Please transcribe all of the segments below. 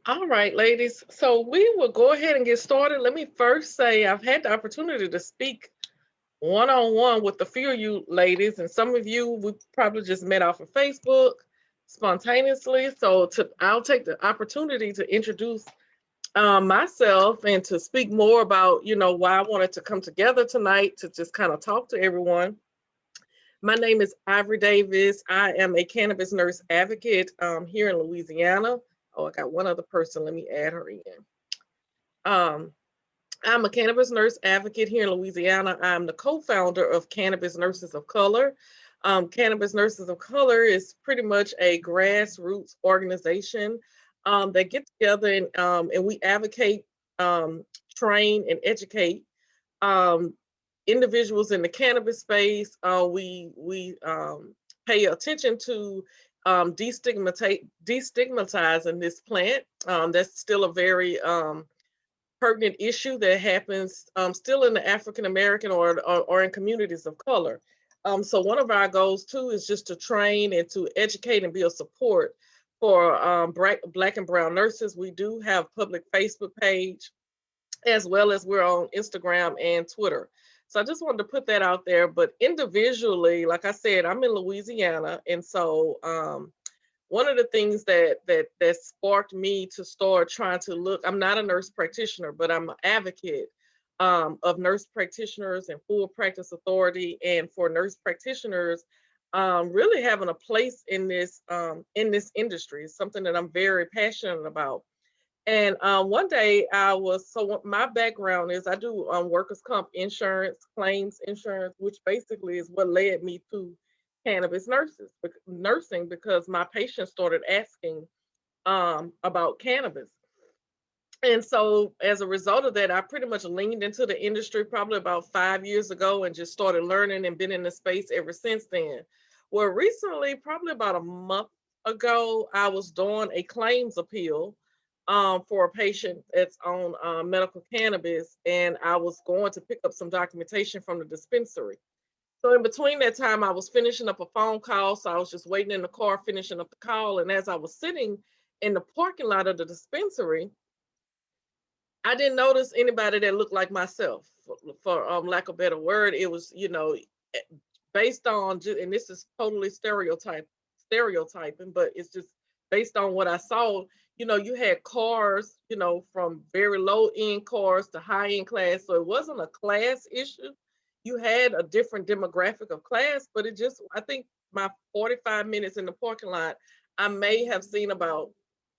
All right, ladies. So we will go ahead and get started. Let me first say I've had the opportunity to speak one-on-one with a few of you ladies, and some of you we probably just met off of Facebook spontaneously. I'll take the opportunity to introduce myself and to speak more about, why I wanted to come together tonight to just kind of talk to everyone. My name is Ivory Davis. I am a cannabis nurse advocate here in Louisiana. Oh, I got one other person. Let me add her in. Um, I'm a cannabis nurse advocate here in Louisiana. I'm the co-founder of Cannabis Nurses of Color. Cannabis Nurses of Color is pretty much a grassroots organization that get together and we advocate, train, and educate um, individuals in the cannabis space. We pay attention to destigmatizing this plant. That's still a very pertinent issue that happens still in the African American or in communities of color. So one of our goals too is just to train and to educate and be a support for black and brown nurses. We do have public Facebook page as well as we're on Instagram and Twitter. So I just wanted to put that out there. But individually, like I said, I'm in Louisiana, and so one of the things that sparked me to start trying to look. I'm not a nurse practitioner, but I'm an advocate of nurse practitioners and full practice authority, and for nurse practitioners. Really having a place in this industry is something that I'm very passionate about. And one day my background is I do workers' comp insurance, claims insurance, which basically is what led me to nursing, because my patients started asking about cannabis. And so as a result of that, I pretty much leaned into the industry probably about 5 years ago and just started learning and been in the space ever since then. Well, recently, probably about a month ago, I was doing a claims appeal for a patient that's on medical cannabis, and I was going to pick up some documentation from the dispensary. So in between that time, I was finishing up a phone call, so I was just waiting in the car, finishing up the call, and as I was sitting in the parking lot of the dispensary, I didn't notice anybody that looked like myself. For lack of a better word, it was based on and this is totally stereotyping, but it's just based on what I saw. You had cars, from very low end cars to high end class, so it wasn't a class issue. You had a different demographic of class, but I think my 45 minutes in the parking lot, I may have seen about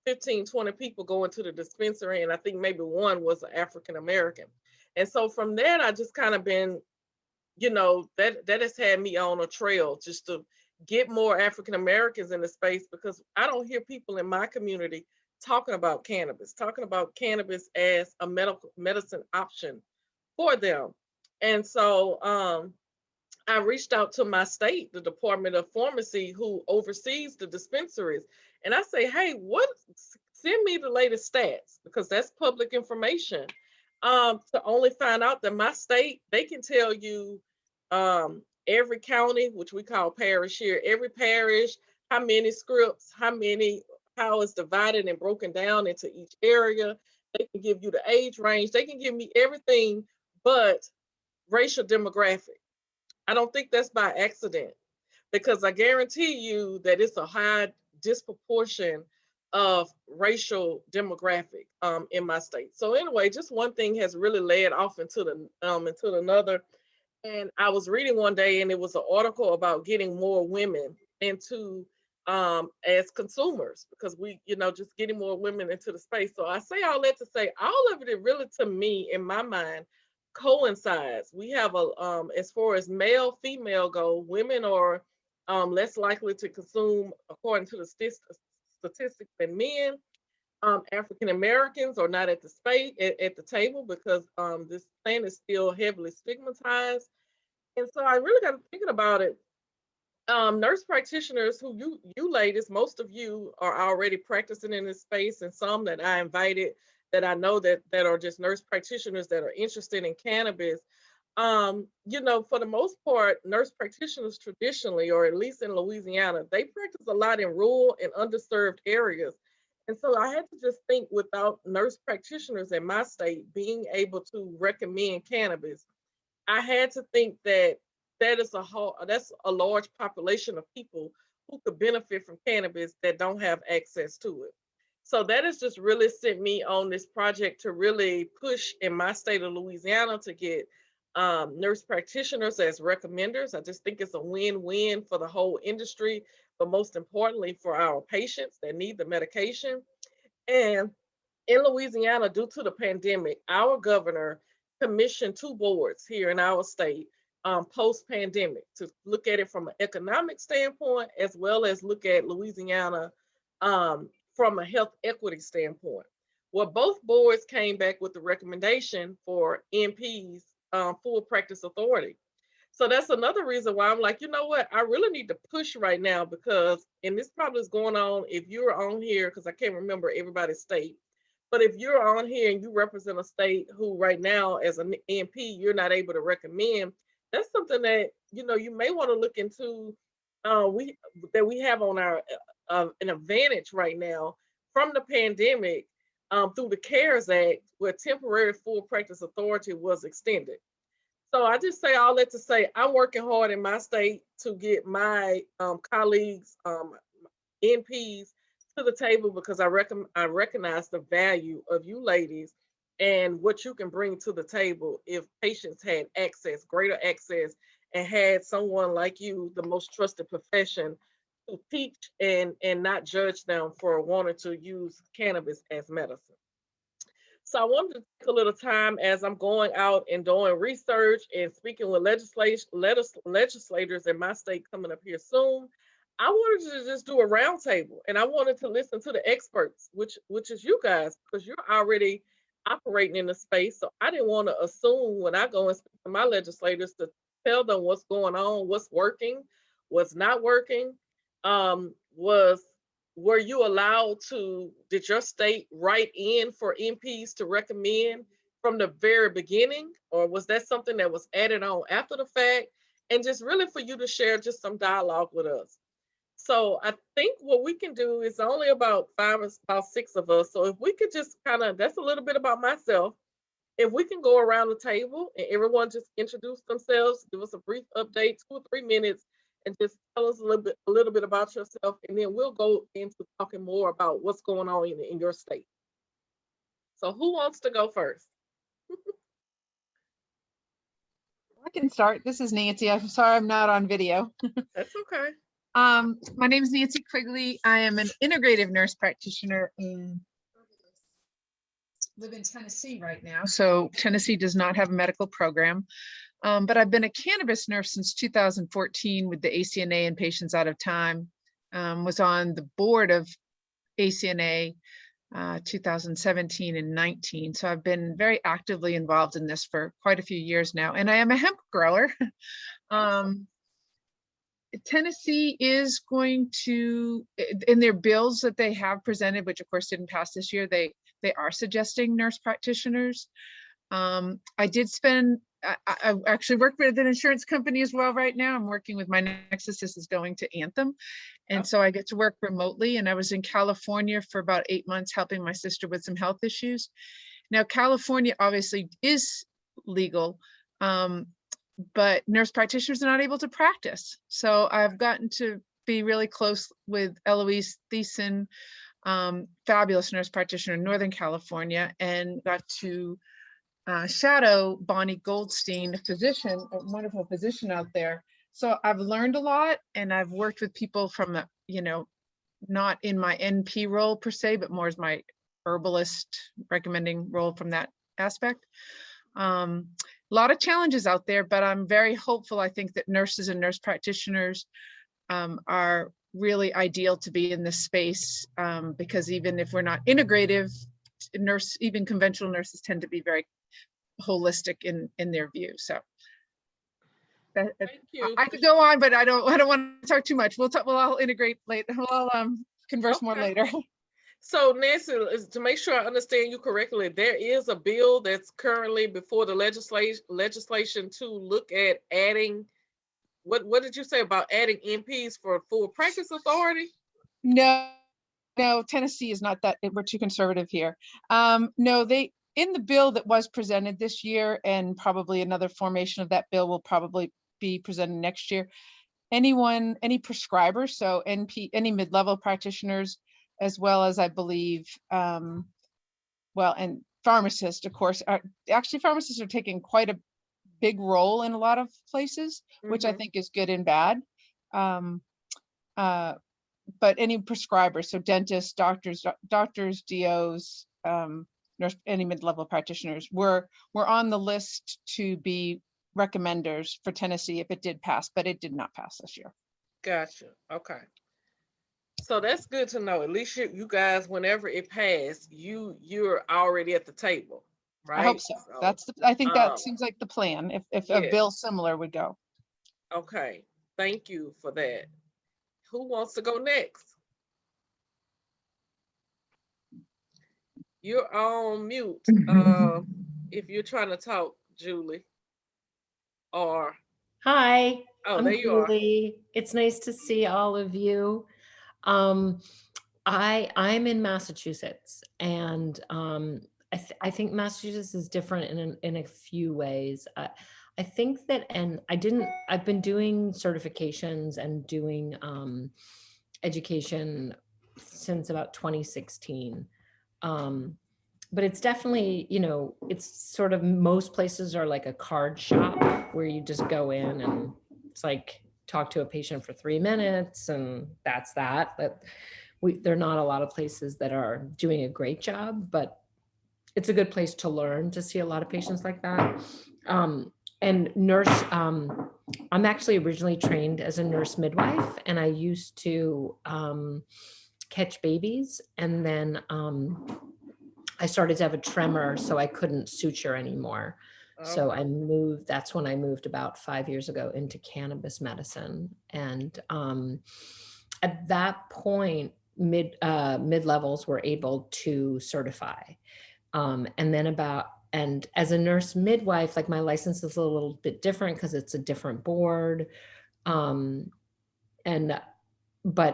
15, 20 people going to the dispensary, and I think maybe one was an African American. And so from that, I just kind of been, that has had me on a trail just to get more African Americans in the space, because I don't hear people in my community talking about cannabis as a medical medicine option for them. And so I reached out to my state, the Department of Pharmacy, who oversees the dispensaries, and I say, "Hey, send me the latest stats, because that's public information." To only find out that my state, they can tell you every county, which we call parish here, every parish, how many scripts, how it's divided and broken down into each area. They can give you the age range. They can give me everything but racial demographic. I don't think that's by accident, because I guarantee you that it's a high disproportion of racial demographic in my state. So anyway, just one thing has really led off into another. And I was reading one day, and it was an article about getting more women into as consumers, because just getting more women into the space. So I say all that to say all of it really, to me, in my mind, coincides. We have as far as male female go, women are less likely to consume according to the statistics than men. African Americans are not at the space at the table, because this plant is still heavily stigmatized. And so I really got thinking about it. Nurse practitioners, who you ladies, most of you are already practicing in this space, and some that I invited that I know that are just nurse practitioners that are interested in cannabis. For the most part, nurse practitioners traditionally, or at least in Louisiana, they practice a lot in rural and underserved areas. And so I had to just think, without nurse practitioners in my state being able to recommend cannabis, I had to think that that's a large population of people who could benefit from cannabis that don't have access to it. So that has just really sent me on this project to really push in my state of Louisiana to get nurse practitioners as recommenders. I just think it's a win-win for the whole industry, but most importantly for our patients that need the medication. And in Louisiana, due to the pandemic, our governor commissioned two boards here in our state, post pandemic, to look at it from an economic standpoint as well as look at Louisiana from a health equity standpoint. Well, both boards came back with the recommendation for NPs, full practice authority. So that's another reason why I'm like, you know what? I really need to push right now, because, and this probably is going on if you're on here, because I can't remember everybody's state. But if you're on here and you represent a state who right now, as an MP, you're not able to recommend, that's something that, you may want to look into. We that we have on our an advantage right now from the pandemic, through the CARES Act, where temporary full practice authority was extended. So I just say all that to say I'm working hard in my state to get my colleagues, NPs, to the table, because I recognize the value of you ladies and what you can bring to the table if patients had access, greater access, and had someone like you, the most trusted profession, to teach and not judge them for wanting to use cannabis as medicine. So I wanted to take a little time as I'm going out and doing research and speaking with legislators in my state coming up here soon. I wanted to just do a roundtable, and I wanted to listen to the experts, which is you guys, because you're already operating in the space. So I didn't want to assume when I go and speak to my legislators to tell them what's going on, what's working, what's not working. Was Were you allowed to, did your state write in for MPs to recommend from the very beginning, or was that something that was added on after the fact? And just really for you to share just some dialogue with us. So I think what we can do is only about about six of us. So if we could just kind of, that's a little bit about myself. If we can go around the table and everyone just introduce themselves, give us a brief update, 2 or 3 minutes, and just tell us a little bit about yourself, and then we'll go into talking more about what's going on in your state. So who wants to go first? I can start. This is Nancy. I'm sorry I'm not on video. That's okay. My name is Nancy Quigley. I am an integrative nurse practitioner and live in Tennessee right now. So Tennessee does not have a medical program, but I've been a cannabis nurse since 2014 with the ACNA and Patients Out of Time. Was on the board of ACNA 2017 and 19. So I've been very actively involved in this for quite a few years now. And I am a hemp grower. Tennessee is going to, in their bills that they have presented, which of course didn't pass this year, they are suggesting nurse practitioners. I actually work with an insurance company as well right now. I'm working with my nexus. This is going to Anthem. And so I get to work remotely. And I was in California for about 8 months helping my sister with some health issues. Now, California obviously is legal, but nurse practitioners are not able to practice. So I've gotten to be really close with Eloise Thiessen, fabulous nurse practitioner in Northern California, and got to shadow Bonnie Goldstein, a wonderful physician out there. So I've learned a lot, and I've worked with people from the, not in my NP role per se, but more as my herbalist recommending role from that aspect. A lot of challenges out there, but I'm very hopeful. I think that nurses and nurse practitioners are really ideal to be in this space, because even if we're not integrative, even conventional nurses tend to be very holistic in their view. So Thank you. I could go on, but I don't want to talk too much. We'll all integrate later. We'll converse more later. So Nancy, to make sure I understand you correctly, there is a bill that's currently before the legislation to look at adding, what did you say about adding MPs for full practice authority? No, No, Tennessee is not that, we're too conservative here. No, in the bill that was presented this year, and probably another formation of that bill will probably be presented next year, any prescribers, so any mid-level practitioners, as well as I believe, well, and pharmacists, of course, pharmacists are taking quite a big role in a lot of places, which I think is good and bad. But any prescribers, so dentists, doctors, DOs, nurse, any mid-level practitioners were on the list to be recommenders for Tennessee if it did pass, but it did not pass this year. Gotcha. Okay. So that's good to know. At least you guys, whenever it passed, you're already at the table, right? I hope so. I think that seems like the plan. If a bill similar would go. Okay. Thank you for that. Who wants to go next? You're on mute. If you're trying to talk, Julie. Or hi, I'm there you are. Julie. It's nice to see all of you. I'm in Massachusetts, and I think Massachusetts is different in a few ways. I think that, and I've been doing certifications and doing education since about 2016. But it's definitely, it's sort of, most places are like a card shop where you just go in and it's like talk to a patient for 3 minutes and that's that. But there are not a lot of places that are doing a great job, but it's a good place to learn to see a lot of patients like that. And nurse, I'm actually originally trained as a nurse midwife, and I used to catch babies, and then I started to have a tremor, so I couldn't suture anymore. So I moved, that's when I moved about 5 years ago into cannabis medicine. And at that point, mid-levels were able to certify. And as a nurse midwife, like my license is a little bit different because it's a different board. But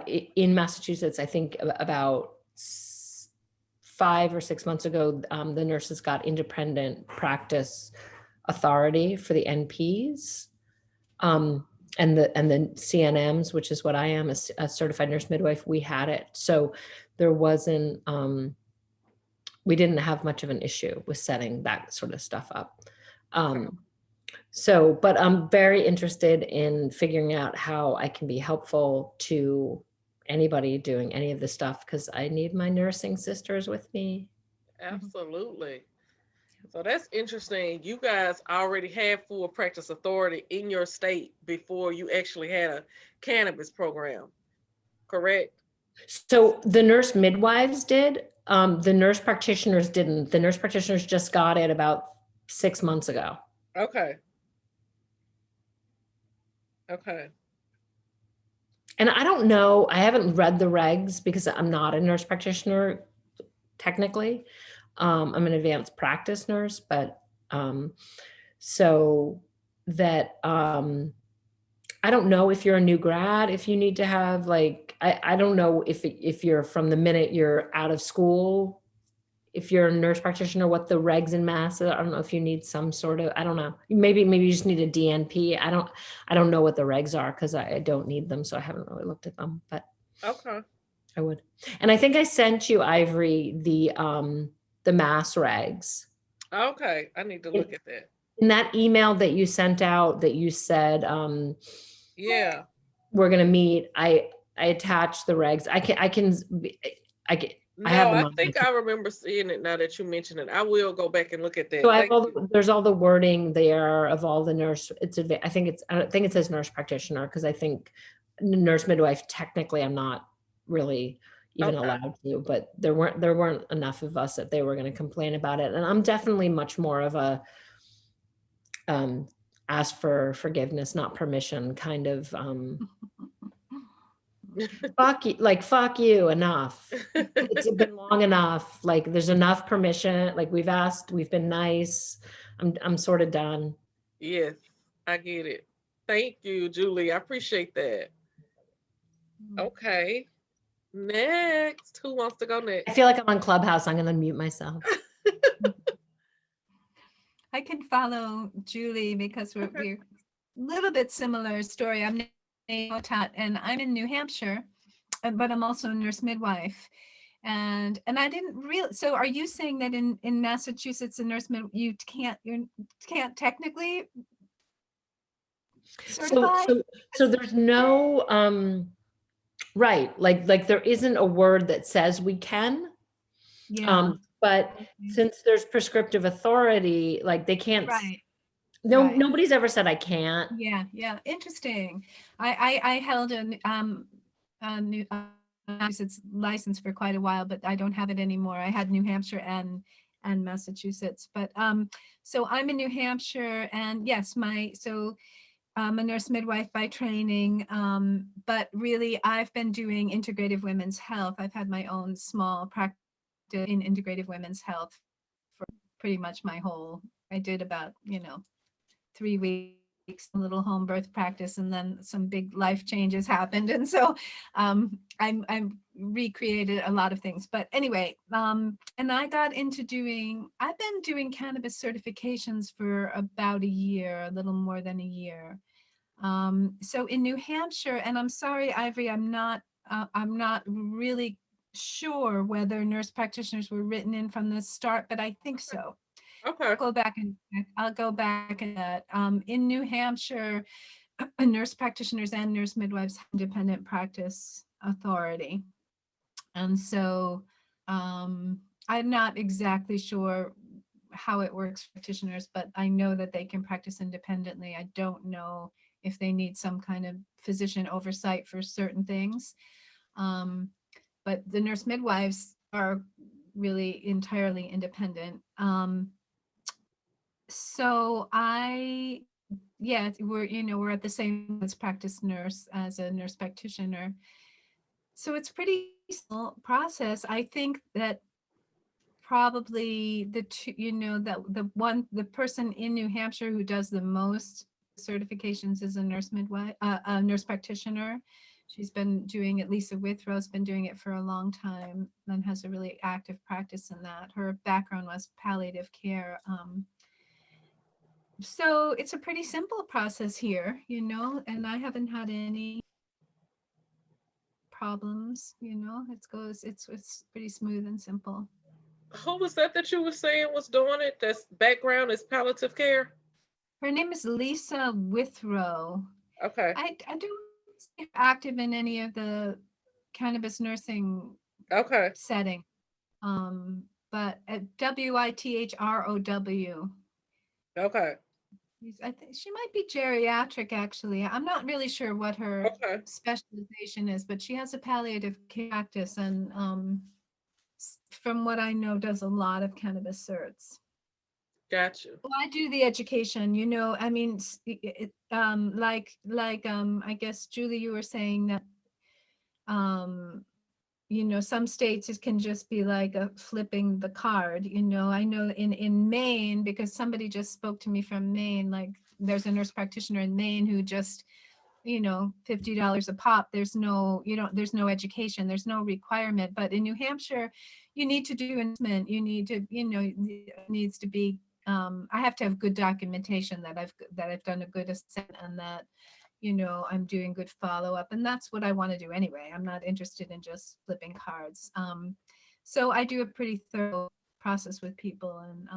in Massachusetts, I think about 5 or 6 months ago, the nurses got independent practice authority for the NPs, and the CNMs, which is what I am, a certified nurse midwife. We had it, so there wasn't. We didn't have much of an issue with setting that sort of stuff up. But I'm very interested in figuring out how I can be helpful to anybody doing any of this stuff, because I need my nursing sisters with me. Absolutely. So that's interesting. You guys already had full practice authority in your state before you actually had a cannabis program, correct? So the nurse midwives did. The nurse practitioners didn't. The nurse practitioners just got it about 6 months ago. Okay. And I don't know, I haven't read the regs because I'm not a nurse practitioner technically. I'm an advanced practice nurse, but so that I don't know if you're a new grad, if you need to have like, I don't know if you're from the minute you're out of school, if you're a nurse practitioner, what the regs in Mass, I don't know if you need some sort of, I don't know, maybe you just need a DNP. I don't know what the regs are because I don't need them. So I haven't really looked at them, but Okay. I would. And I think I sent you, Ivory, the Mass regs. Okay. I need to look at that. In that email that you sent out that you said, yeah, we're going to meet, I attached the regs. I have them. I think I remember seeing it now that you mentioned it. I will go back and look at that. So there's all the wording there of all the nurse. I think it says nurse practitioner, because I think nurse midwife, technically I'm not really even allowed to, but there weren't enough of us that they were going to complain about it. And I'm definitely much more of a ask for forgiveness, not permission kind of fuck you, enough. It's been long enough. Like there's enough permission. Like we've asked, we've been nice. I'm sort of done. Yes, I get it. Thank you, Julie. I appreciate that. Okay. Next, who wants to go I next? feel like I'm on Clubhouse. I'm going to mute myself. I can follow Julie because Okay. we're a little bit similar story. I'm Naotat and I'm in New Hampshire, but I'm also a nurse midwife. And I didn't really, so are you saying that in Massachusetts, a nurse mid, you can't technically certify? So there's no right, like there isn't a word that says we can. Yeah, But okay. since there's prescriptive authority, like they can't, Right, no, right. nobody's ever said I can't. Yeah, interesting. I held a new Massachusetts license for quite a while, but I don't have it anymore. I had New Hampshire and Massachusetts, but so I'm in New Hampshire, and yes, I'm a nurse midwife by training, but really I've been doing integrative women's health. I've had my own small practice in integrative women's health for pretty much my whole. I did about 3 weeks, a little home birth practice, and then some big life changes happened. And so I'm recreated a lot of things. But anyway, and I got into I've been doing cannabis certifications for about a year, a little more than a year. So in New Hampshire, and I'm sorry, Ivory, I'm not really sure whether nurse practitioners were written in from the start, but I think so. Okay. I'll go back and that. In New Hampshire, nurse practitioners and nurse midwives have independent practice authority. And so I'm not exactly sure how it works for practitioners, but I know that they can practice independently. I don't know if they need some kind of physician oversight for certain things. But the nurse midwives are really entirely independent. So yeah, we're at the same as practice nurse as a nurse practitioner. So it's pretty small process. I think that probably the two, that the person in New Hampshire who does the most certifications is a nurse midwife, a nurse practitioner. She's been doing it. Lisa Withrow's been doing it for a long time and has a really active practice in that. Her background was palliative care. So it's a pretty simple process here, and I haven't had any problems, it's pretty smooth and simple. Who was that you were saying was doing it? That's background is palliative care. Her name is Lisa Withrow. Okay. I don't see her active in any of the cannabis nursing Okay. setting. But at Withrow. Okay. I think she might be geriatric, actually. I'm not really sure what her Okay. specialization is, but she has a palliative care practice and from what I know, does a lot of cannabis certs. Got you. Well, I do the education, I mean, I guess Julie, you were saying that, some states it can just be like a flipping the card, I know in Maine, because somebody just spoke to me from Maine, like there's a nurse practitioner in Maine who just, $50 a pop. There's no education, there's no requirement. But in New Hampshire, you need to do investment. You need to, it needs to be, I have to have good documentation that I've done a good assessment and that, I'm doing good follow-up. And that's what I want to do anyway. I'm not interested in just flipping cards. So I do a pretty thorough process with people and,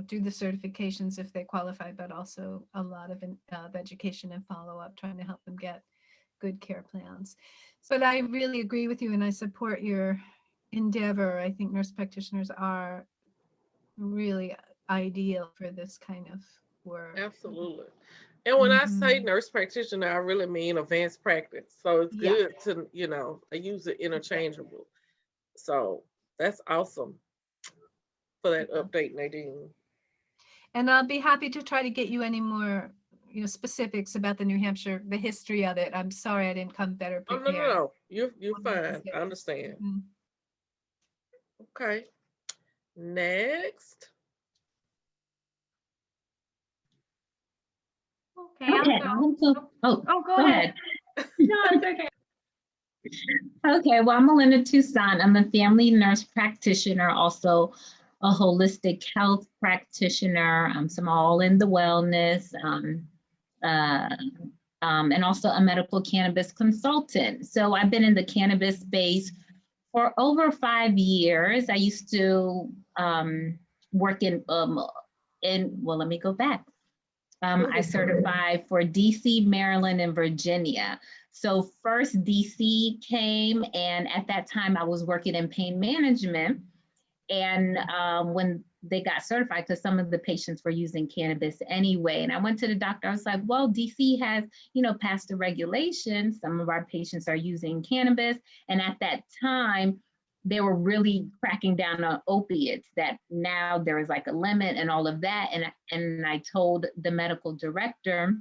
do the certifications if they qualify, but also a lot of education and follow-up, trying to help them get good care plans. But I really agree with you and I support your endeavor. I think nurse practitioners are really ideal for this kind of work. Absolutely. And when I say Mhm. nurse practitioner, I really mean advanced practice. So it's Yeah. good to, I use it interchangeable. So that's awesome for that Yeah. update, Nadine. And I'll be happy to try to get you any more, specifics about the New Hampshire, the history of it. I'm sorry I didn't come better Oh, no, no, prepared. no. You're One of these fine. I days. understand. Mhm. Okay. Next. Okay, I'll Okay, go. oh, Oh, go go ahead. ahead. No, it's okay. Okay, well, I'm Melinda Toussaint. I'm a family nurse practitioner, also a holistic health practitioner. So I'm all in the wellness, uh, and also a medical cannabis consultant. So I've been in the cannabis space for over 5 years. I used to work well, let me go back. I certified for DC, Maryland, and Virginia. So first DC came, and at that time I was working in pain management. And when they got certified, because some of the patients were using cannabis anyway, and I went to the doctor, I was like, well, DC has, passed a regulation. Some of our patients are using cannabis. And at that time, they were really cracking down on opiates, that now there is like a limit and all of that. And I told the medical director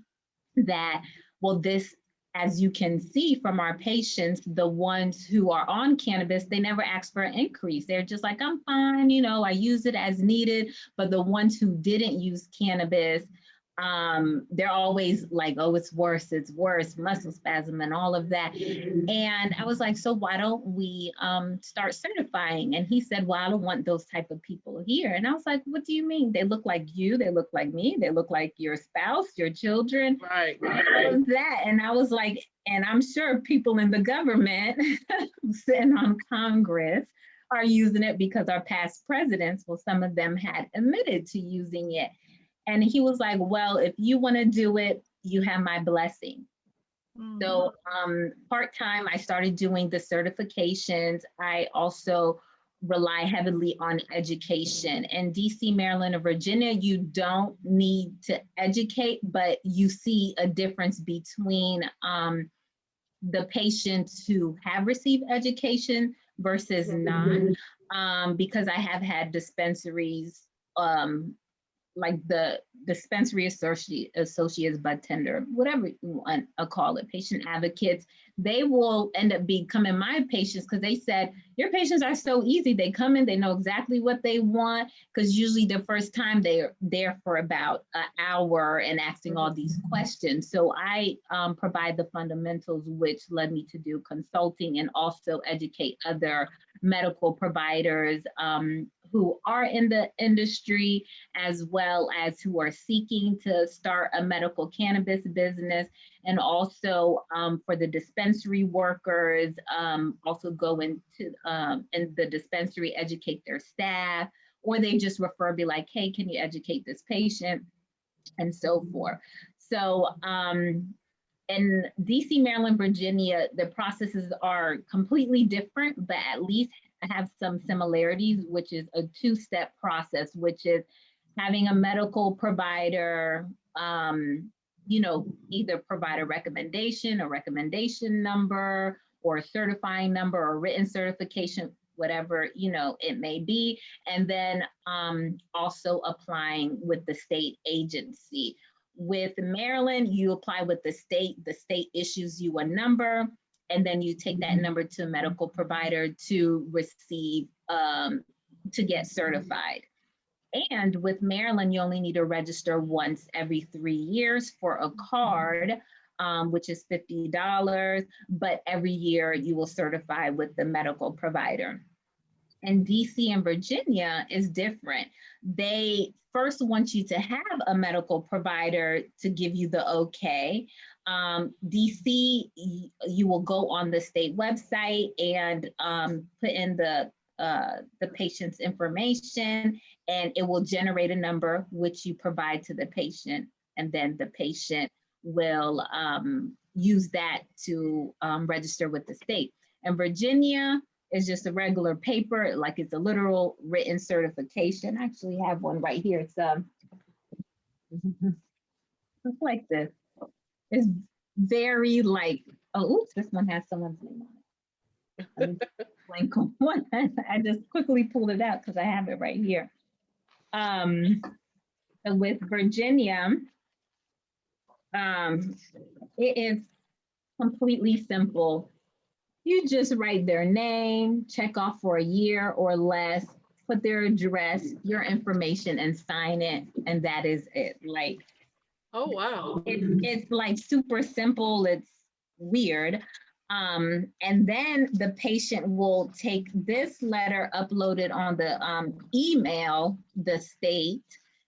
that, well, this, as you can see from our patients, the ones who are on cannabis, they never ask for an increase. They're just like, I'm fine, I use it as needed. But the ones who didn't use cannabis, they're always like, oh, it's worse, muscle spasm and all of that. And I was like, so why don't we start certifying? And he said, well, I don't want those type of people here. And I was like, what do you mean? They look like you, they look like me, they look like your spouse, your children, Right. all of that. And I was like, and I'm sure people in the government sitting on Congress are using it because our past presidents, well, some of them had admitted to using it. And he was like, well, if you want to do it, you have my blessing. So part-time, I started doing the certifications. I also rely heavily on education. In DC, Maryland, and Virginia, you don't need to educate, but you see a difference between the patients who have received education versus not, because I have had dispensaries, like the dispensary associates, bud tender, whatever you want to call it, patient advocates, they will end up becoming my patients because they said, your patients are so easy. They come in, they know exactly what they want, because usually the first time they're there for about an hour and asking all these questions. So I provide the fundamentals, which led me to do consulting and also educate other medical providers who are in the industry, as well as who are seeking to start a medical cannabis business, and also for the dispensary workers, also go into in the dispensary, educate their staff, or they just refer, be like, hey, can you educate this patient, and so forth. So in DC, Maryland, Virginia, the processes are completely different, but at least have some similarities, which is a two-step process, which is having a medical provider, either provide a recommendation number, or a certifying number, or written certification, whatever, it may be. And then also applying with the state agency. With Maryland, you apply with the state issues you a number, and then you take that number to a medical provider to receive, to get certified. And with Maryland, you only need to register once every 3 years for a card, which is $50, but every year you will certify with the medical provider. And DC and Virginia is different. They first want you to have a medical provider to give you the okay. DC, you will go on the state website and put in the patient's information, and it will generate a number which you provide to the patient, and then the patient will use that to register with the state. And Virginia is just a regular paper, like it's a literal written certification. I actually have one right here. It's like this. It's very like, oh, oops, this one has someone's name on it. Blank one. I just quickly pulled it out because I have it right here. With Virginia, it is completely simple. You just write their name, check off for a year or less, put their address, your information, and sign it, and that is it. Like, oh wow, it's like super simple. It's weird, And then the patient will take this letter, upload it on the email, the state.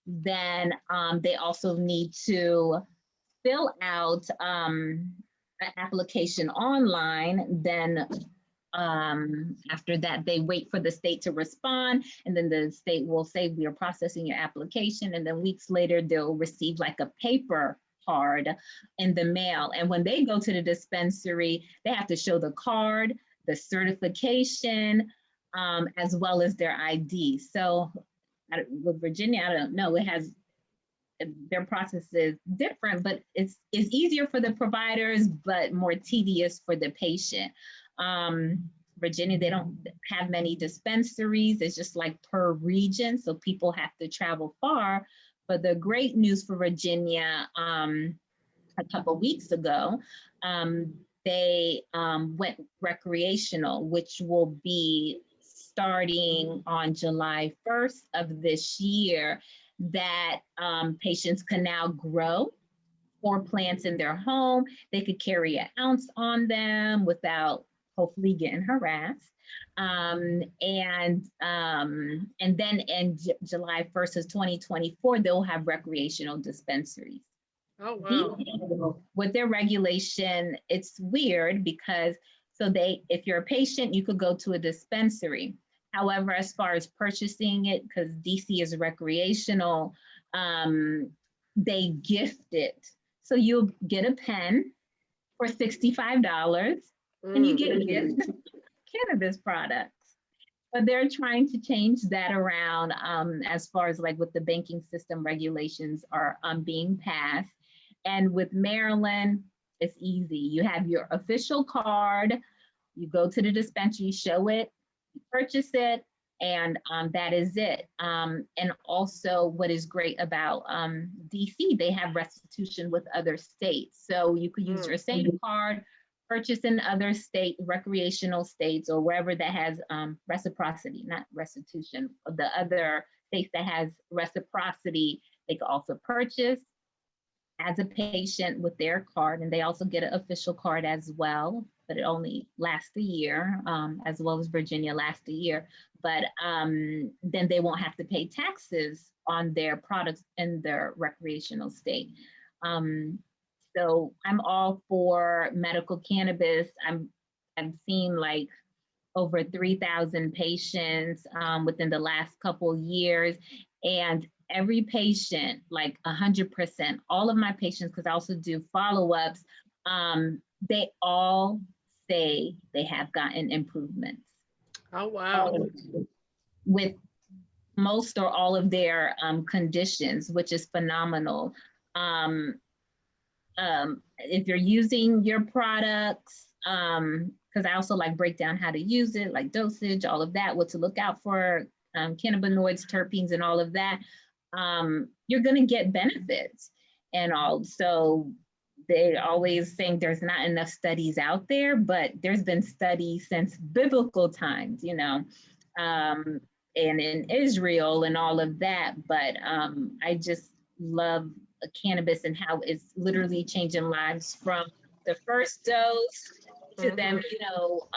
Then they also need to fill out an application online. Then after that, they wait for the state to respond, and then the state will say, we are processing your application. And then weeks later, they'll receive like a paper card in the mail. And when they go to the dispensary, they have to show the card, the certification, as well as their ID. So with Virginia, I don't know, it has, their process is different, but it's easier for the providers, but more tedious for the patient. Virginia, they don't have many dispensaries. It's just like per region, so people have to travel far. But the great news for Virginia, a couple of weeks ago, they went recreational, which will be starting on July 1st of this year, that patients can now grow 4 plants in their home. They could carry an ounce on them without hopefully getting harassed. And then in July 1st of 2024, they'll have recreational dispensaries. Oh, wow. With their regulation, it's weird because if you're a patient, you could go to a dispensary. However, as far as purchasing it, because DC is recreational, they gift it. So you'll get a pen for $65 and you get a gift of cannabis products. But they're trying to change that around as far as like with the banking system regulations are being passed. And with Maryland, it's easy. You have your official card, you go to the dispensary, show it, you purchase it, and that is it. And also what is great about DC, they have restitution with other states. So you could use your same card, purchase in other state, recreational states, or wherever that has reciprocity, not restitution, the other states that has reciprocity, they could also purchase as a patient with their card, and they also get an official card as well, but it only lasts a year, as well as Virginia lasts a year. But then they won't have to pay taxes on their products in their recreational state. So I'm all for medical cannabis. I've seen like over 3,000 patients within the last couple years, and every patient, like 100%, all of my patients, because I also do follow-ups, they all say they have gotten improvements. Oh, wow. With most or all of their conditions, which is phenomenal. If you're using your products, because I also like break down how to use it, like dosage, all of that, what to look out for, cannabinoids, terpenes, and all of that, you're going to get benefits. And also, they're always saying there's not enough studies out there, but there's been studies since biblical times, you know, and in Israel and all of that. But I just love cannabis and how it's literally changing lives from the first dose to them, you know,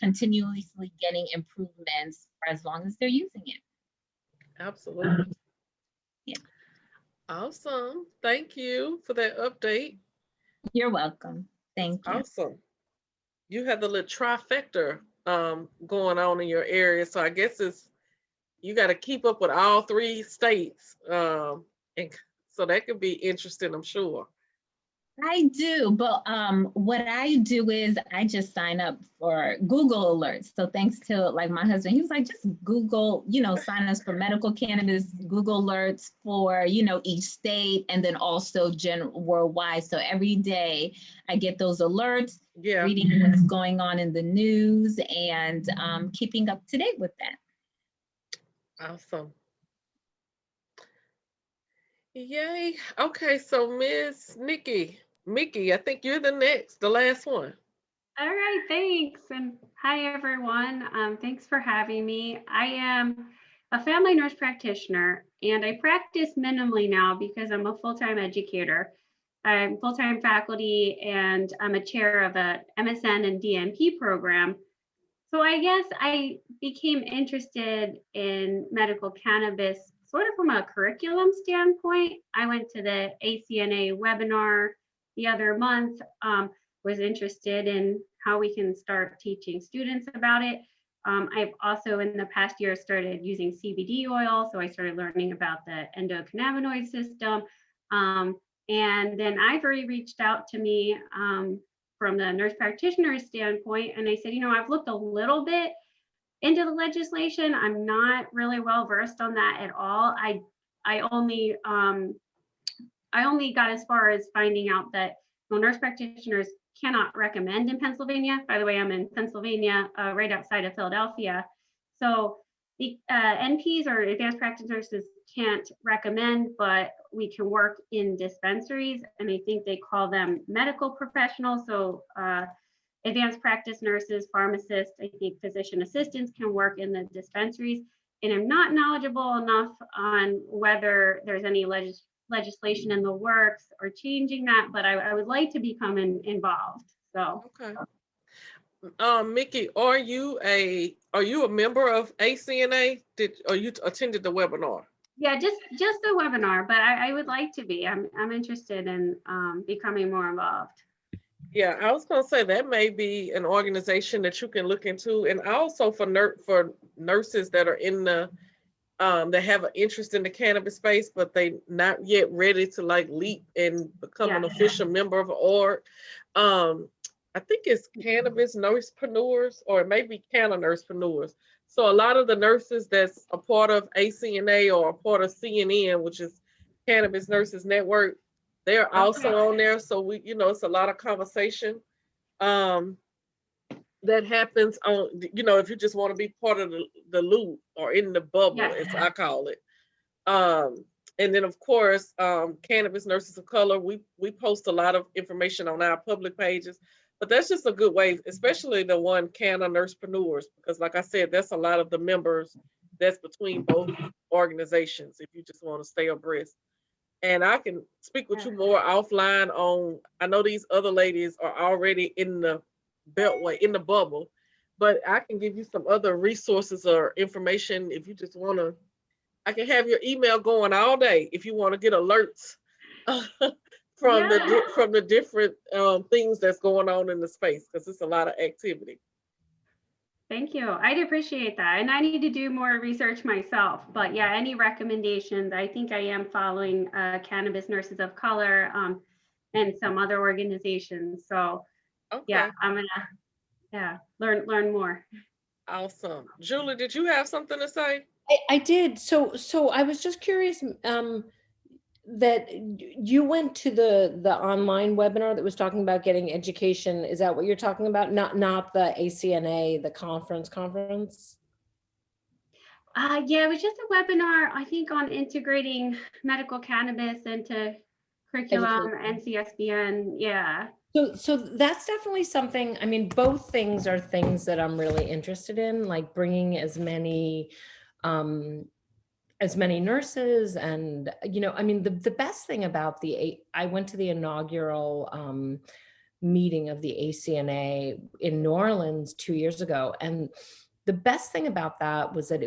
continuously getting improvements for as long as they're using it. Absolutely. Yeah. Awesome. Thank you for that update. You're welcome. Thank you. Awesome. You have the little trifecta going on in your area. So I guess you got to keep up with all 3 states. And so that could be interesting, I'm sure. I do, but what I do is I just sign up for Google alerts. So thanks to like my husband, he was like, just Google, you know, sign us for medical cannabis, Google alerts for, you know, each state, and then also worldwide. So every day I get those alerts, reading what's going on in the news, and keeping up to date with that. Awesome. Yay. Okay, so Miss Mickey, I think you're the last one. All right, thanks. And hi, everyone. Thanks for having me. I am a family nurse practitioner, and I practice minimally now because I'm a full-time educator. I'm full-time faculty, and I'm a chair of a MSN and DNP program. So I guess I became interested in medical cannabis sort of from a curriculum standpoint. I went to the ACNA webinar the other month, was interested in how we can start teaching students about it. I've also in the past year started using CBD oil, so I started learning about the endocannabinoid system. And then Ivory reached out to me from the nurse practitioner standpoint, and I said, you know, I've looked a little bit into the legislation. I'm not really well versed on that at all. I only got as far as finding out that nurse practitioners cannot recommend in Pennsylvania. By the way, I'm in Pennsylvania, right outside of Philadelphia. So the NPs or advanced practice nurses can't recommend, but we can work in dispensaries, and I think they call them medical professionals. So advanced practice nurses, pharmacists, I think physician assistants can work in the dispensaries. And I'm not knowledgeable enough on whether there's any legislation in the works or changing that, but I would like to become involved. So Okay. Mickey, are you a member of ACNA? Or you attended the webinar? yeah, just the webinar, but I would like to be. I'm interested in becoming more involved. Yeah, I was gonna say that may be an organization that you can look into, and also for nurses that are in the that have an interest in the cannabis space, but they not yet ready to like leap and become an official member of an org. I think it's Cannabis Nursepreneurs, or it may be Canna Nursepreneurs. So a lot of the nurses that's a part of ACNA or a part of CNN, which is Cannabis Nurses Network, they're also on there. So we, you know, it's a lot of conversation that happens on, you know, if you just want to be part of the loop or in the bubble, as I call it. And then of course, Cannabis Nurses of Color, we post a lot of information on our public pages, but that's just a good way, especially the one Canna Nursepreneurs, because like I said, that's a lot of the members that's between both organizations if you just want to stay abreast. And I can speak with you more offline on, I know these other ladies are already in the beltway, in the bubble, but I can give you some other resources or information if you just want to. I can have your email going all day if you want to get alerts from the different things that's going on in the space, because it's a lot of activity. Thank you. I'd appreciate that. And I need to do more research myself. But yeah, any recommendations? I think I am following Cannabis Nurses of Color and some other organizations. So yeah, I'm gonna learn more. Awesome. Julie, did you have something to say? I did. So I was just curious that you went to the online webinar that was talking about getting education. Is that what you're talking about? Not the ACNA, the conference? Yeah, it was just a webinar, I think, on integrating medical cannabis into curriculum, NCSBN. Yeah. So that's definitely something. I mean, both things are things that I'm really interested in, like bringing as many nurses. And you know, I mean, the best thing about I went to the inaugural meeting of the ACNA in New Orleans 2 years ago, and the best thing about that was that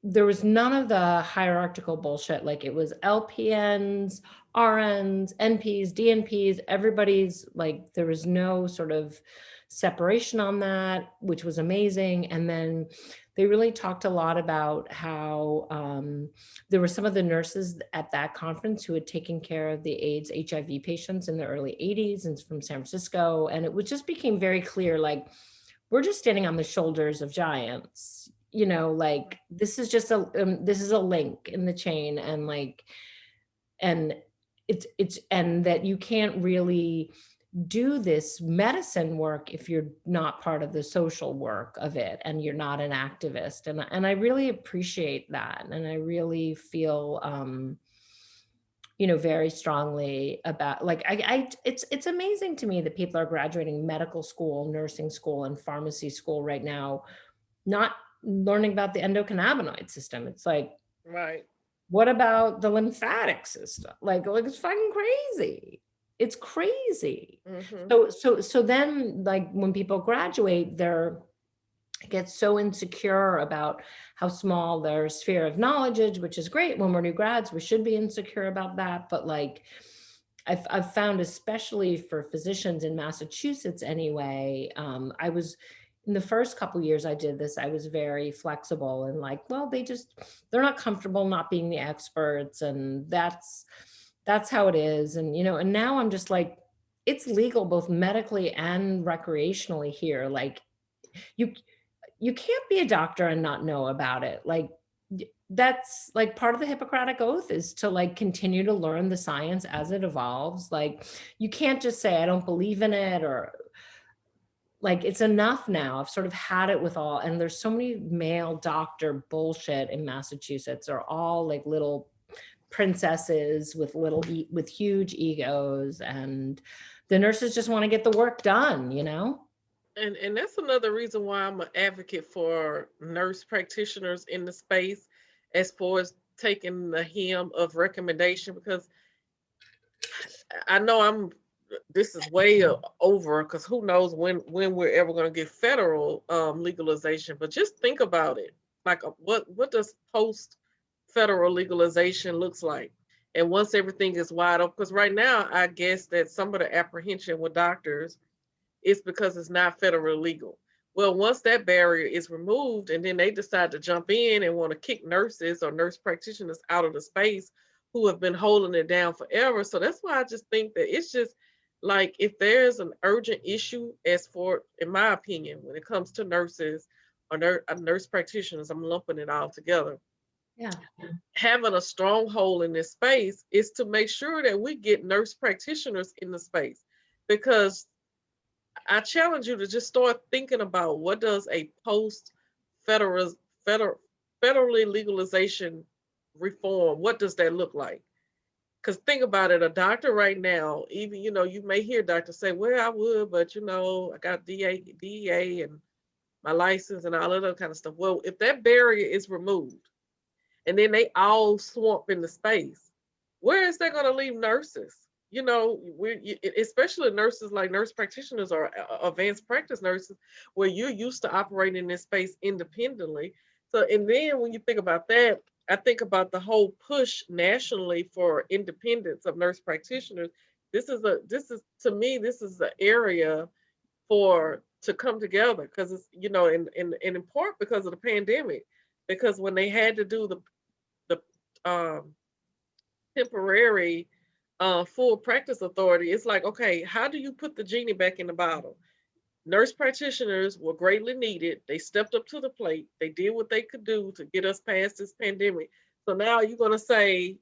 there was none of the hierarchical bullshit. Like, it was LPNs, RNs, NPs, DNPs, everybody's, like, there was no sort of separation on that, which was amazing. And then they really talked a lot about how there were some of the nurses at that conference who had taken care of the AIDS HIV patients in the early 80s and from San Francisco. And it just became very clear, like, we're just standing on the shoulders of giants, you know, like this is just this is a link in the chain. And like, and and that you can't really do this medicine work if you're not part of the social work of it and you're not an activist. And I really appreciate that. And I really feel, you know, very strongly about, like, it's amazing to me that people are graduating medical school, nursing school, and pharmacy school right now, not learning about the endocannabinoid system. It's like, right. What about the lymphatic system? Like it's fucking crazy. It's crazy. Mhm. So then like when people graduate, they're get so insecure about how small their sphere of knowledge is, which is great. When we're new grads, we should be insecure about that. But like, I've found, especially for physicians in Massachusetts anyway, I was, in the first couple years I did this, I was very flexible and like, well, they're not comfortable not being the experts, and that's how it is. And, and now I'm just like, it's legal both medically and recreationally here. Like, you you can't be a doctor and not know about it. Like, that's like part of the Hippocratic Oath, is to like continue to learn the science as it evolves. Like, you can't just say, I don't believe in it, or like, it's enough now. I've sort of had it with all, and there's so many male doctor bullshit in Massachusetts. They're all like little princesses with with huge egos, and the nurses just want to get the work done. And that's another reason why I'm an advocate for nurse practitioners in the space, as far as taking the hem of recommendation, because I know this is way over, because who knows when we're ever going to get federal legalization. But just think about it, like what does post federal legalization looks like, and once everything is wide open, because right now I guess that some of the apprehension with doctors is because it's not federally legal. Well, once that barrier is removed, and then they decide to jump in and want to kick nurses or nurse practitioners out of the space who have been holding it down forever. So that's why I just think that it's just like, if there's an urgent issue, as for, in my opinion, when it comes to nurses or nurse practitioners, I'm lumping it all together. Yeah. Having a stronghold in this space is to make sure that we get nurse practitioners in the space, because I challenge you to just start thinking about, what does a post federal federal federally legalization reform, what does that look like? Because think about it, a doctor right now, even, you may hear doctors say, well, I would, but I got DEA and my license and all of that kind of stuff. Well, if that barrier is removed and then they all swamp in the space, where is that going to leave nurses? Especially nurses, like nurse practitioners or advanced practice nurses, where you're used to operating in this space independently. So, and then when you think about that, I think about the whole push nationally for independence of nurse practitioners. To me, this is the area for to come together, because it's, in part because of the pandemic, because when they had to do the temporary full practice authority, it's like, okay, how do you put the genie back in the bottle? Nurse practitioners were greatly needed. They stepped up to the plate. They did what they could do to get us past this pandemic. So now you're going to say,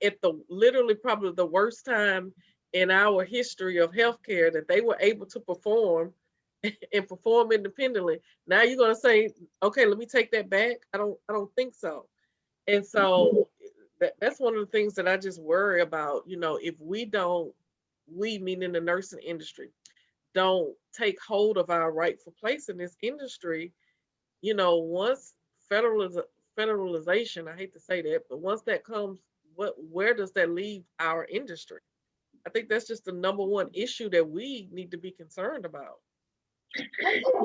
at the literally probably the worst time in our history of healthcare, that they were able to perform and perform independently. Now you're going to say, okay, let me take that back. I don't think so. And so that's one of the things that I just worry about. If we meaning the nursing industry, don't take hold of our rightful place in this industry, once federalization, I hate to say that, but once that comes, where does that leave our industry? I think that's just the number one issue that we need to be concerned about.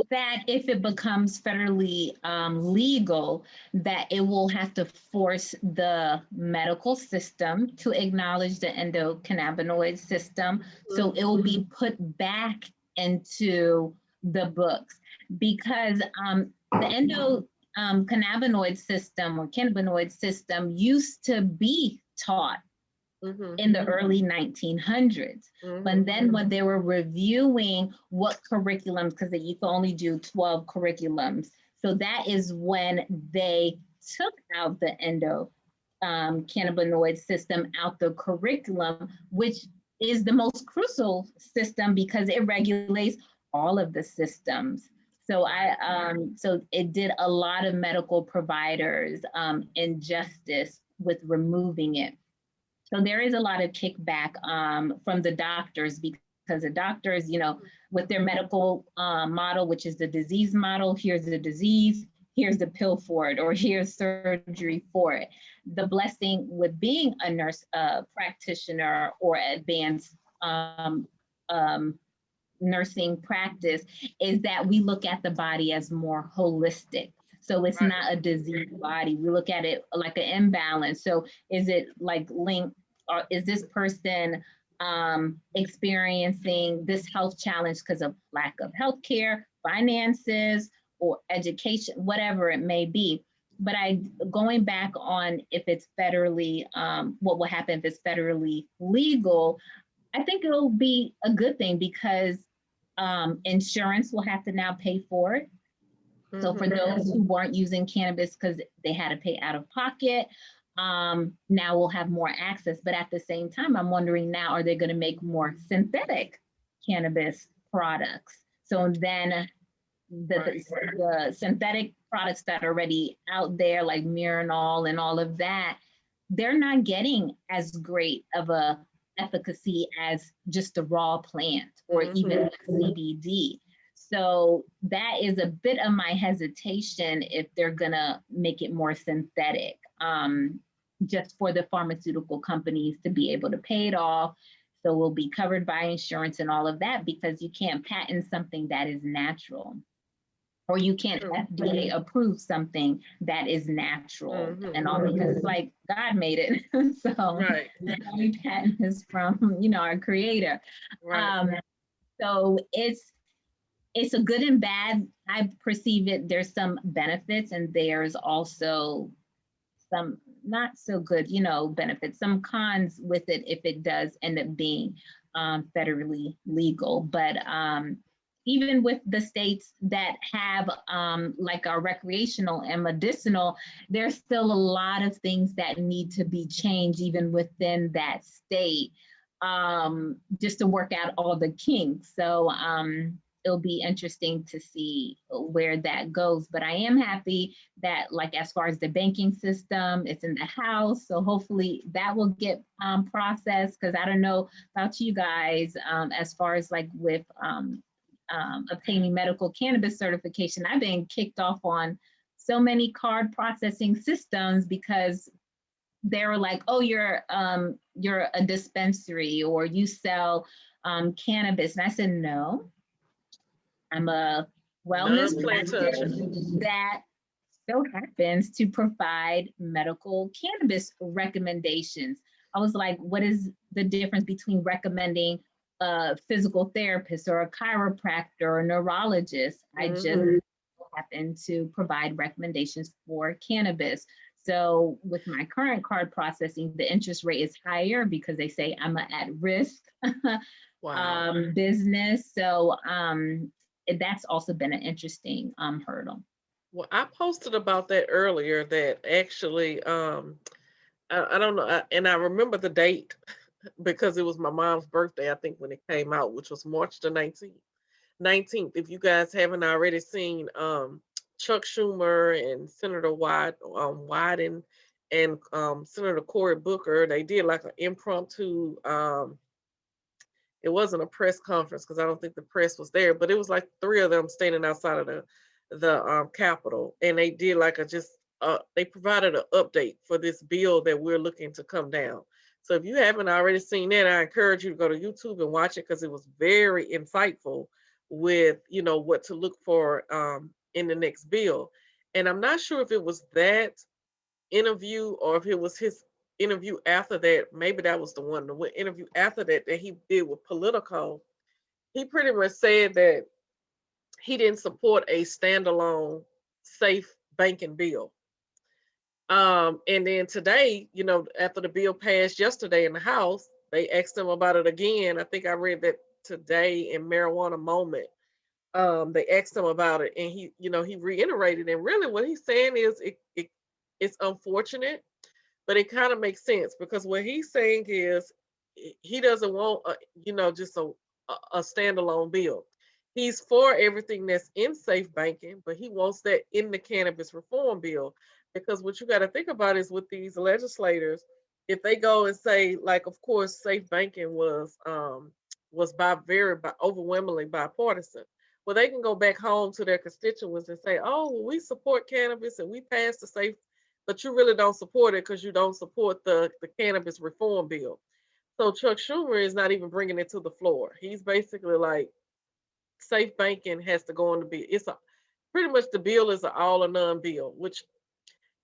That if it becomes federally legal, that it will have to force the medical system to acknowledge the endocannabinoid system. So it will be put back into the books, because the endocannabinoid system or cannabinoid system used to be taught in the early 1900s. But then when they were reviewing what curriculums, because you can only do 12 curriculums, so that is when they took out the endocannabinoid system out the curriculum, which is the most crucial system because it regulates all of the systems. So so it did a lot of medical providers injustice with removing it. So there is a lot of kickback from the doctors, because the doctors, with their medical model, which is the disease model, here's the disease, here's the pill for it, or here's surgery for it. The blessing with being a nurse practitioner or advanced nursing practice is that we look at the body as more holistic. So it's not a diseased body. We look at it like an imbalance. So is it like linked, or is this person experiencing this health challenge because of lack of healthcare, finances, or education, whatever it may be. But going back on if it's federally, what will happen if it's federally legal, I think it'll be a good thing because insurance will have to now pay for it. So for those who weren't using cannabis because they had to pay out of pocket, now we'll have more access. But at the same time, I'm wondering now, are they going to make more synthetic cannabis products? So then the synthetic products that are already out there, like Miranol and all of that, they're not getting as great of a efficacy as just the raw plant or even CBD. So that is a bit of my hesitation if they're gonna make it more synthetic, just for the pharmaceutical companies to be able to pay it off. So we'll be covered by insurance and all of that, because you can't patent something that is natural, or you can't FDA approve something that is natural and all, because it's like God made it. So we patent this from, our creator. So it's a good and bad. I perceive it, there's some benefits and there's also some not so good, benefits, some cons with it if it does end up being federally legal. But even with the states that have like our recreational and medicinal, there's still a lot of things that need to be changed even within that state, just to work out all the kinks. So it'll be interesting to see where that goes. But I am happy that, like, as far as the banking system, it's in the House. So hopefully that will get processed, because I don't know about you guys, as far as like with obtaining medical cannabis certification. I've been kicked off on so many card processing systems because they were like, oh, you're a dispensary or you sell cannabis. And I said, no, I'm a wellness practitioner that still happens to provide medical cannabis recommendations. I was like, what is the difference between recommending a physical therapist or a chiropractor or a neurologist? I just happen to provide recommendations for cannabis. So with my current card processing, the interest rate is higher because they say I'm an at-risk business. So that's also been an interesting hurdle. Well, I posted about that earlier, that actually, I don't know, and I remember the date because it was my mom's birthday, I think, when it came out, which was March the 19th. If you guys haven't already seen Chuck Schumer and Senator Wyden and Senator Cory Booker, they did like an impromptu, it wasn't a press conference because I don't think the press was there, but it was like three of them standing outside of the Capitol, and they did like they provided an update for this bill that we're looking to come down. So if you haven't already seen that, I encourage you to go to YouTube and watch it, because it was very insightful with, what to look for in the next bill. And I'm not sure if it was that interview or if it was his interview after that. Maybe that was the interview after that he did with Politico. He pretty much said that he didn't support a standalone safe banking bill. And then today, after the bill passed yesterday in the House, they asked him about it again. I think I read that today in Marijuana Moment. They asked him about it, and he reiterated. And really, what he's saying is it's unfortunate, but it kind of makes sense, because what he's saying is he doesn't want just a standalone bill. He's for everything that's in safe banking, but he wants that in the cannabis reform bill. Because what you got to think about is, with these legislators, if they go and say, like, of course, safe banking was overwhelmingly bipartisan. Well, they can go back home to their constituents and say, oh, well, we support cannabis and we passed the safe, but you really don't support it because you don't support the cannabis reform bill. So Chuck Schumer is not even bringing it to the floor. He's basically like, safe banking has to go on the bill. It's a pretty much the bill is an all or none bill, which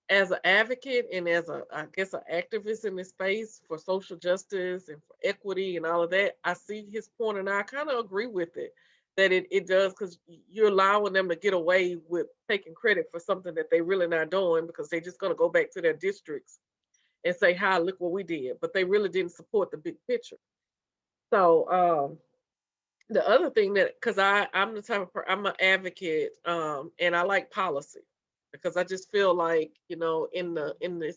as an advocate and as a, I guess, an activist in this space for social justice and for equity and all of that, I see his point and I kind of agree with it that it does, because you're allowing them to get away with taking credit for something that they really not doing, because they're just going to go back to their districts and say, hi, look what we did, but they really didn't support the big picture. So the other thing that, because I'm the type of I'm an advocate, and I like policy, because I just feel like, in this,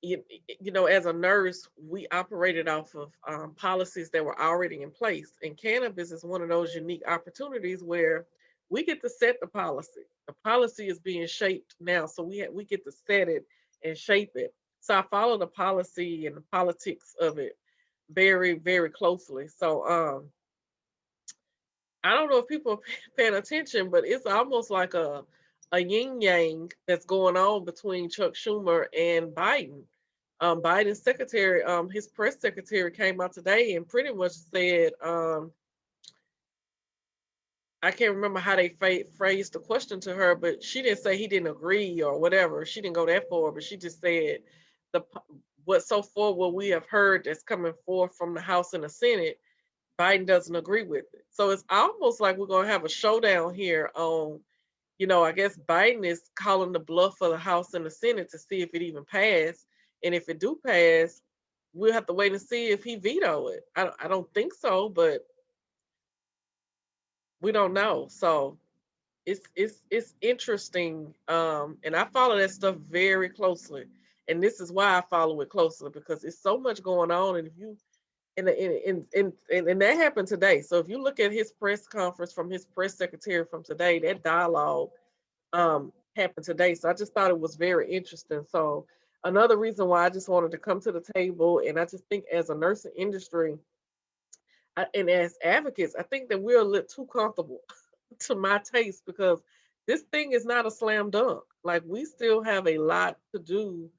as a nurse, we operated off of policies that were already in place, and cannabis is one of those unique opportunities where we get to set the policy. The policy is being shaped now, so we get to set it and shape it. So I follow the policy and the politics of it very, very closely. So I don't know if people are paying attention, but it's almost like a yin yang that's going on between Chuck Schumer and Biden. Biden's secretary, his press secretary, came out today and pretty much said, I can't remember how they phrased the question to her, but she didn't say he didn't agree or whatever. She didn't go that far, but she just said what we have heard that's coming forth from the House and the Senate, Biden doesn't agree with it. So it's almost like we're going to have a showdown here on, I guess Biden is calling the bluff of the House and the Senate to see if it even passed. And if it do pass, we'll have to wait and see if he veto it. I don't think so, but we don't know. So it's interesting. And I follow that stuff very closely. And this is why I follow it closely, because it's so much going on. And if you and that happened today. So if you look at his press conference from his press secretary from today, that dialogue happened today. So I just thought it was very interesting. So another reason why I just wanted to come to the table, and I just think as a nursing industry and as advocates, I think that we're a little too comfortable to my taste, because this thing is not a slam dunk. Like, we still have a lot to do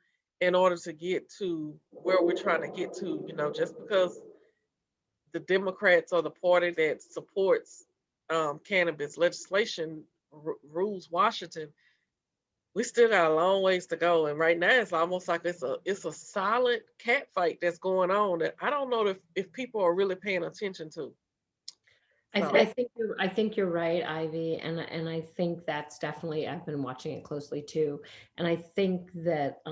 in order to get to where we're trying to get to, just because the Democrats or the party that supports cannabis legislation rules Washington, we still got a long ways to go. And right now, it's almost like it's a solid cat fight that's going on that I don't know if people are really paying attention to. I think you're right, Ivy, and I think that's definitely, I've been watching it closely too, and I think that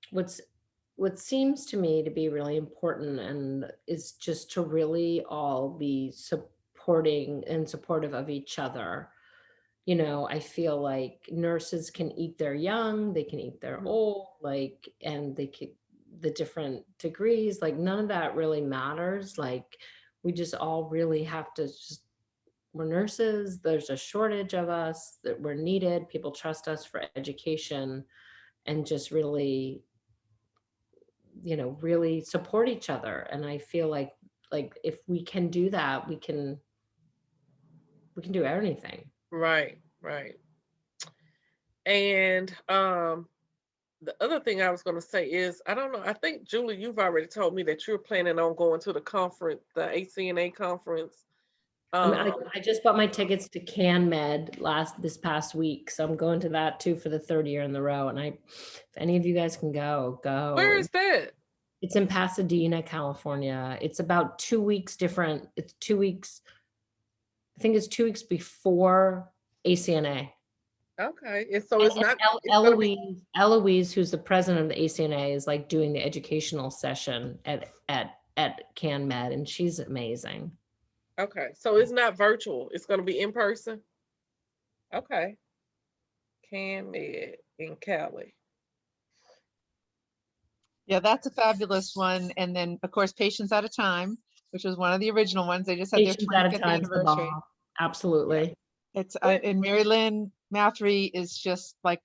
what seems to me to be really important and is just to really all be supporting and supportive of each other. I feel like nurses can eat their young, they can eat their old, like, and they can, the different degrees, like, none of that really matters. Like, we just all really have to we're nurses, there's a shortage of us, that we're needed, people trust us for education, and just really, really support each other. And I feel like if we can do that, we can do anything. Right. And the other thing I was going to say is, I don't know, I think, Julie, you've already told me that you're planning on going to the conference, the ACNA conference. I just bought my tickets to CanMed this past week, so I'm going to that too for the third year in the row. And if any of you guys can go. Where is that? It's in Pasadena, California. It's about 2 weeks different. It's 2 weeks. I think it's 2 weeks before ACNA. Okay, and so it's not. Eloise, who's the president of the ACNA, is like doing the educational session at CanMed, and she's amazing. Okay, so it's not virtual. It's going to be in person. Okay, CanMed in Cali. Yeah, that's a fabulous one. And then, of course, Patients Out of Time, which was one of the original ones. They just had Patients their Out of 25th Time's the anniversary. ball. Absolutely. Yeah. It's and Mary Lynn Mathry is just like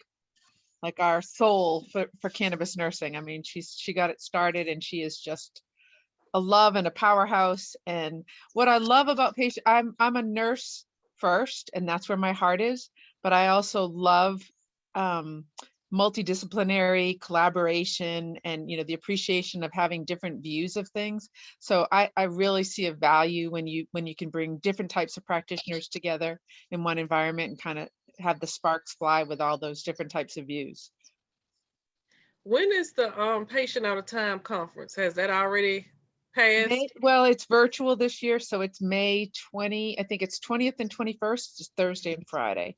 our soul for cannabis nursing. I mean, she got it started, and she is just a love and a powerhouse. And what I love about I'm a nurse first, and that's where my heart is. But I also love multidisciplinary collaboration and, you know, the appreciation of having different views of things. So I really see a value when you can bring different types of practitioners together in one environment and kind of have the sparks fly with all those different types of views. When is the patient out of time conference? Has that already passed? Well, it's virtual this year, so it's May 20, I think it's 20th and 21st, just Thursday and Friday.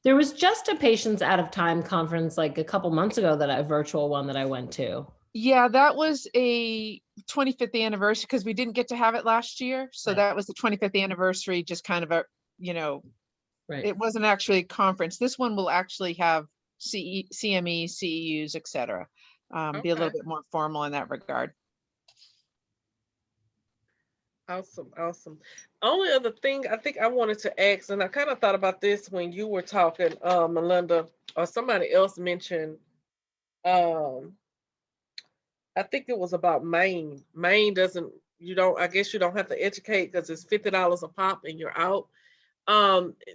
There was just a patients out of time conference like a couple months ago, that a virtual one that I went to. Yeah, that was a 25th anniversary because we didn't get to have it last year. So Right. that was the 25th anniversary, just kind of a, you know, Right. it wasn't actually a conference. This one will actually have CME, CEUs, et cetera. Be a little Okay. bit more formal in that regard. Awesome, awesome. Only other thing I think I wanted to ask, and I kind of thought about this when you were talking, Melinda, or somebody else mentioned, um, I think it was about Maine. Maine doesn't, you don't, I guess you don't have to educate because it's $50 a pop and you're out.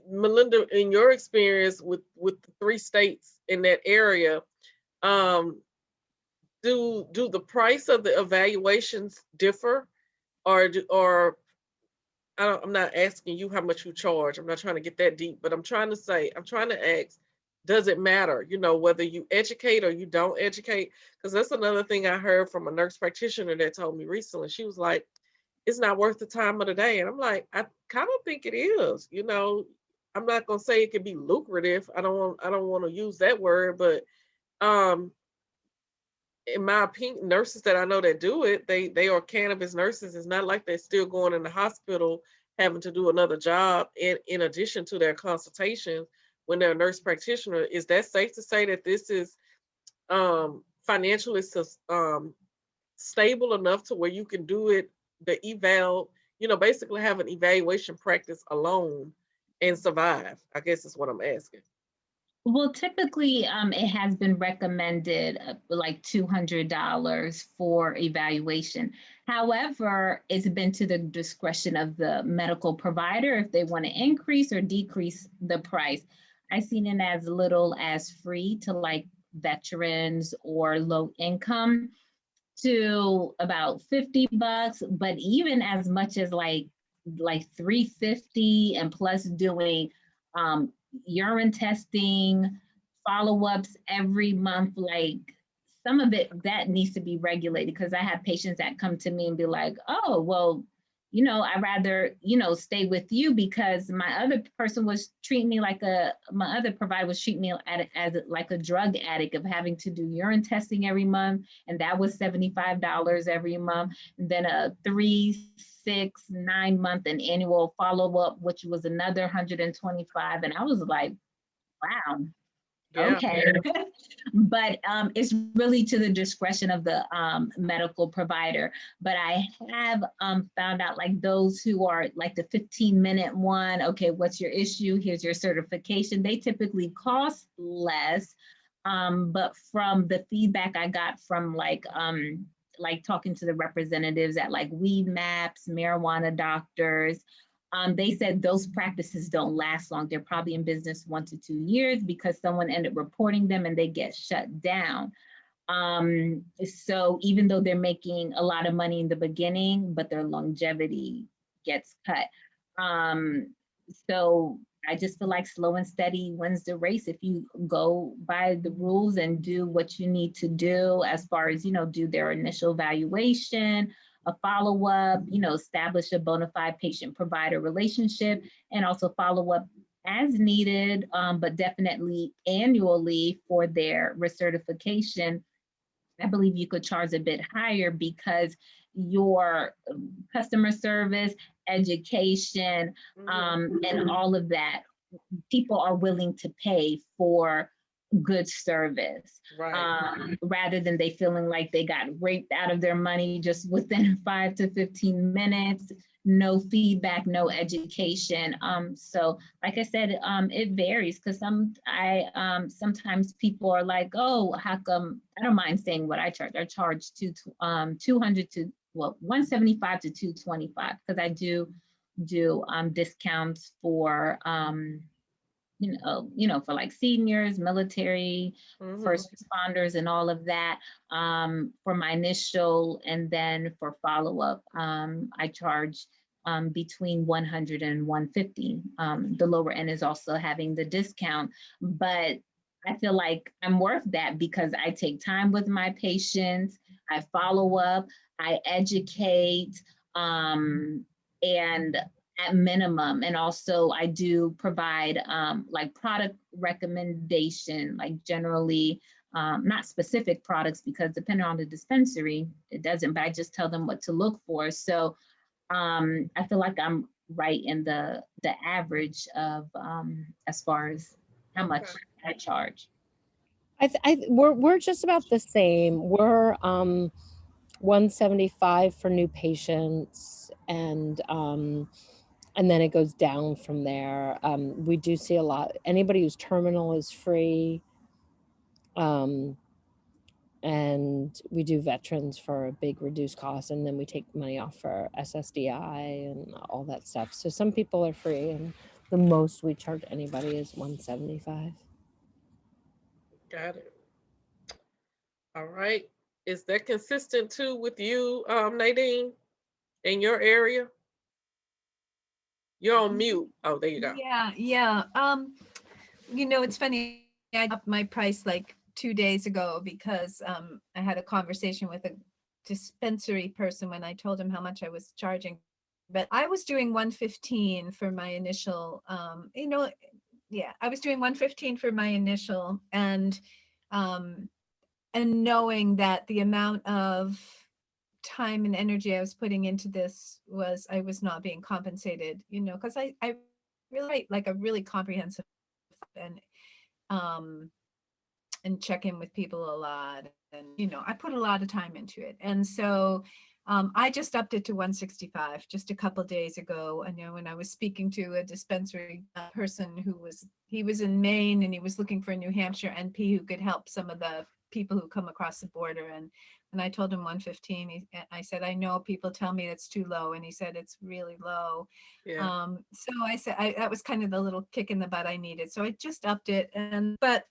Melinda, in your experience with the 3 states in that area, um, do the price of the evaluations differ, or I'm not asking you how much you charge. I'm not trying to get that deep, but I'm trying to ask, does it matter, you know, whether you educate or you don't educate? Because that's another thing I heard from a nurse practitioner that told me recently. She was like, it's not worth the time of the day. And I'm like, I kind of think it is, you know. I'm not gonna say it can be lucrative. I don't want to use that word, but um in my opinion, nurses that I know that do it, they are cannabis nurses. It's not like they're still going in the hospital having to do another job in addition to their consultations when they're a nurse practitioner. Is that safe to say that this is financially stable enough to where you can do it, the eval, you know, basically have an evaluation practice alone and survive? I guess is what I'm asking. Well, typically, it has been recommended like $200 for evaluation. However, it's been to the discretion of the medical provider if they want to increase or decrease the price. I've seen it as little as free to like veterans or low income to about $50, but even as much as like $350, and plus doing um, urine testing, follow-ups every month. Like some of it that needs to be regulated, because I have patients that come to me and be like, oh, well, you know, I'd rather, you know, stay with you because my other person was treating me like my other provider was treating me as like a drug addict of having to do urine testing every month. And that was $75 every month. And then a 3, 6, 9 month and annual follow-up, which was another 125. And I was like, wow, Yeah. okay. But it's really to the discretion of the medical provider. But I have found out like those who are like the 15-minute one, okay, what's your issue? Here's your certification. They typically cost less. But from the feedback I got from like talking to the representatives at like weed maps, marijuana doctors, they said those practices don't last long. They're probably in business 1 to 2 years because someone ended up reporting them and they get shut down. So even though they're making a lot of money in the beginning, but their longevity gets cut. So I just feel like slow and steady wins the race. If you go by the rules and do what you need to do as far as, you know, do their initial evaluation, a follow-up, you know, establish a bona fide patient-provider relationship, and also follow up as needed, but definitely annually for their recertification. I believe you could charge a bit higher because your customer service, education, and all of that, people are willing to pay for good service, Right. rather than they feeling like they got raped out of their money just within 5 to 15 minutes, no feedback, no education. So like I said, it varies because sometimes people are like, oh, how come, I don't mind saying what I charge. I charge 200 to, well, 175 to 225 because I do do discounts for for like seniors, military, first responders, and all of that for my initial, and then for follow-up, I charge between 100 and 150. The lower end is also having the discount, but I feel like I'm worth that because I take time with my patients, I follow up, I educate, and at minimum. And also I do provide like product recommendation, like generally not specific products because depending on the dispensary, it doesn't, but I just tell them what to look for. So I feel like I'm right in the average of as far as how much I charge. We're just about the same. We're 175 for new patients, and then it goes down from there. We do see a lot. Anybody who's terminal is free. And we do veterans for a big reduced cost, and then we take money off for SSDI and all that stuff. So some people are free, and the most we charge anybody is 175. Got it. All right. Is that consistent too with you, Nadine, in your area? You're on mute. Oh, there you go. Yeah. It's funny. I upped my price like 2 days ago because I had a conversation with a dispensary person when I told him how much I was charging. But I was doing 115 for my initial, I was doing 115 for my initial, and knowing that the amount of time and energy I was putting into this I was not being compensated, because I really write like a really comprehensive and check in with people a lot, and I put a lot of time into it. And so I just upped it to 165 just a couple days ago. I know when I was speaking to a dispensary person he was in Maine, and he was looking for a New Hampshire NP who could help some of the people who come across the border. And I told him 115, I said, I know people tell me that's too low. And he said, it's really low. Yeah. So I said, that was kind of the little kick in the butt I needed. So I just upped it. But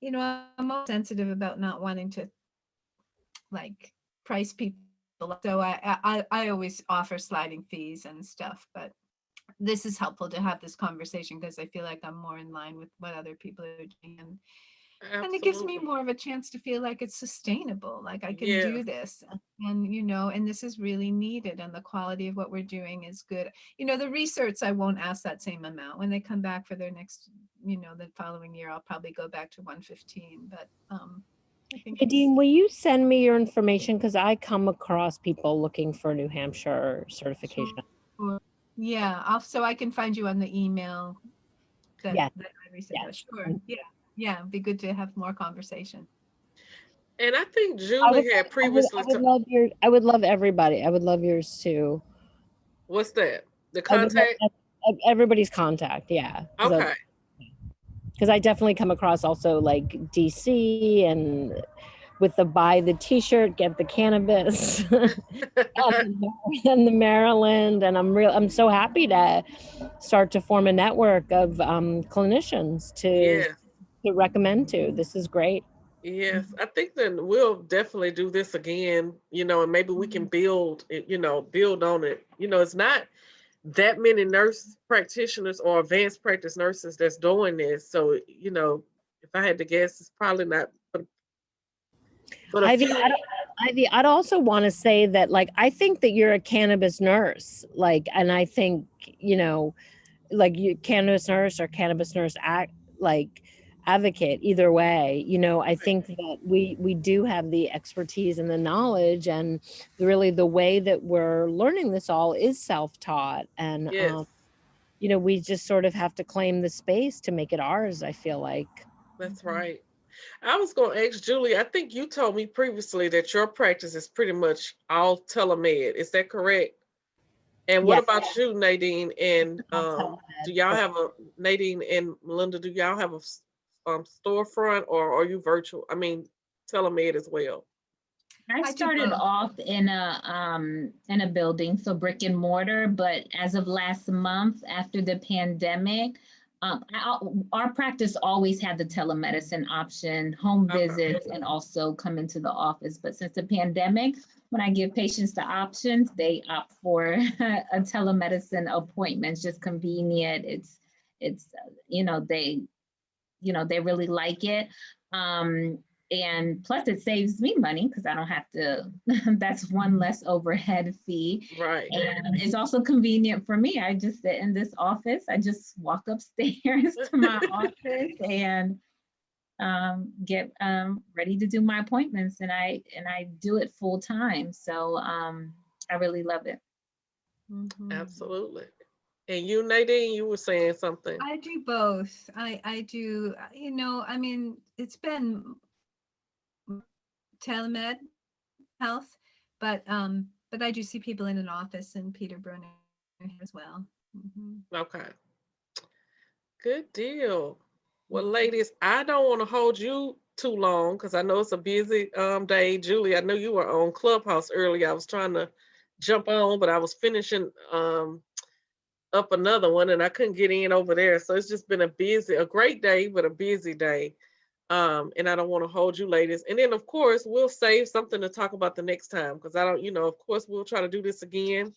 I'm more sensitive about not wanting to like price people. So I always offer sliding fees and stuff, but this is helpful to have this conversation because I feel like I'm more in line with what other people are doing. And it gives me Absolutely. more of a chance to feel like it's sustainable, like I can Yeah. do this. And, and this is really needed, and the quality of what we're doing is good. The research, I won't ask that same amount. When they come back for their next, the following year, I'll probably go back to 115. But I think Nadine, will you send me your information? Because I come across people looking for New Hampshire certification. Sure. Yeah, so I can find you on the email that Yes. I recently. Sure. Yeah, it'd be good to have more conversation. And I think Julie had previously. I would love everybody. I would love yours too. What's that? The I would love contact? everybody's contact. Yeah. Okay. Because I definitely come across also like DC and with the buy the t-shirt, get the cannabis and the Maryland. And I'm so happy to start to form a network of clinicians to recommend to. This is great. Yes, I think then we'll definitely do this again, and maybe we can build on it. It's not that many nurse practitioners or advanced practice nurses that's doing this. So, if I had to guess, it's probably not. But Ivy, I'd also want to say that, like, I think that you're a cannabis nurse, like, and I think, like you cannabis nurse or cannabis nurse advocate, either way, I think that we do have the expertise and the knowledge, and really the way that we're learning this all is self-taught. And, we just sort of have to claim the space to make it ours, I feel like. That's right. I was going to ask Julie, I think you told me previously that your practice is pretty much all telemed. Is that correct? And what about you, Nadine? And do y'all have Nadine and Melinda, do y'all have a storefront, or are you virtual? I mean, telemed as well? I do started both. off in a building, so brick and mortar, but as of last month, after the pandemic, our practice always had the telemedicine option, home Okay. visits, and also come into the office. But since the pandemic, when I give patients the options, they opt for a telemedicine appointment. It's just convenient. It's they really like it. And plus it saves me money because I don't have to, that's one less overhead fee. Right. And it's also convenient for me. I just sit in this office. I just walk upstairs to my office and get ready to do my appointments. And I do it full time. So I really love it. Absolutely. And you, Nadine, you were saying something. I do both. I do, I mean, it's been telemed health, but I do see people in an office in Peterborough as well. Okay. Good deal. Well, ladies, I don't want to hold you too long because I know it's a busy day. Julie, I know you were on Clubhouse earlier. I was trying to jump on, but I was finishing up another one and I couldn't get in over there. So it's just been a great day, but a busy day. And I don't want to hold you ladies. And then of course we'll save something to talk about the next time because I don't, of course we'll try to do this again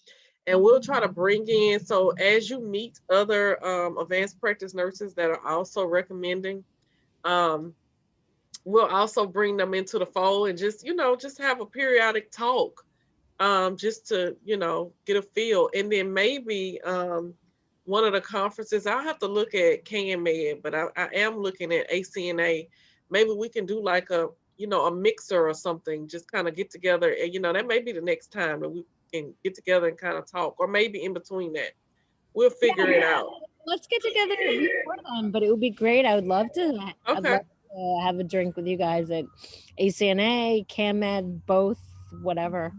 and we'll try to bring in. So as you meet other advanced practice nurses that are also recommending, we'll also bring them into the fold and just have a periodic talk, just to, get a feel. And then maybe one of the conferences, I'll have to look at CanMed, but I am looking at ACNA. Maybe we can do like a mixer or something, just kind of get together. And, that may be the next time that we can get together and kind of talk, or maybe in between that. We'll figure it out. Let's get together before then, but it would be great. I'd love to Okay. have a drink with you guys at ACNA, CanMed, both, whatever.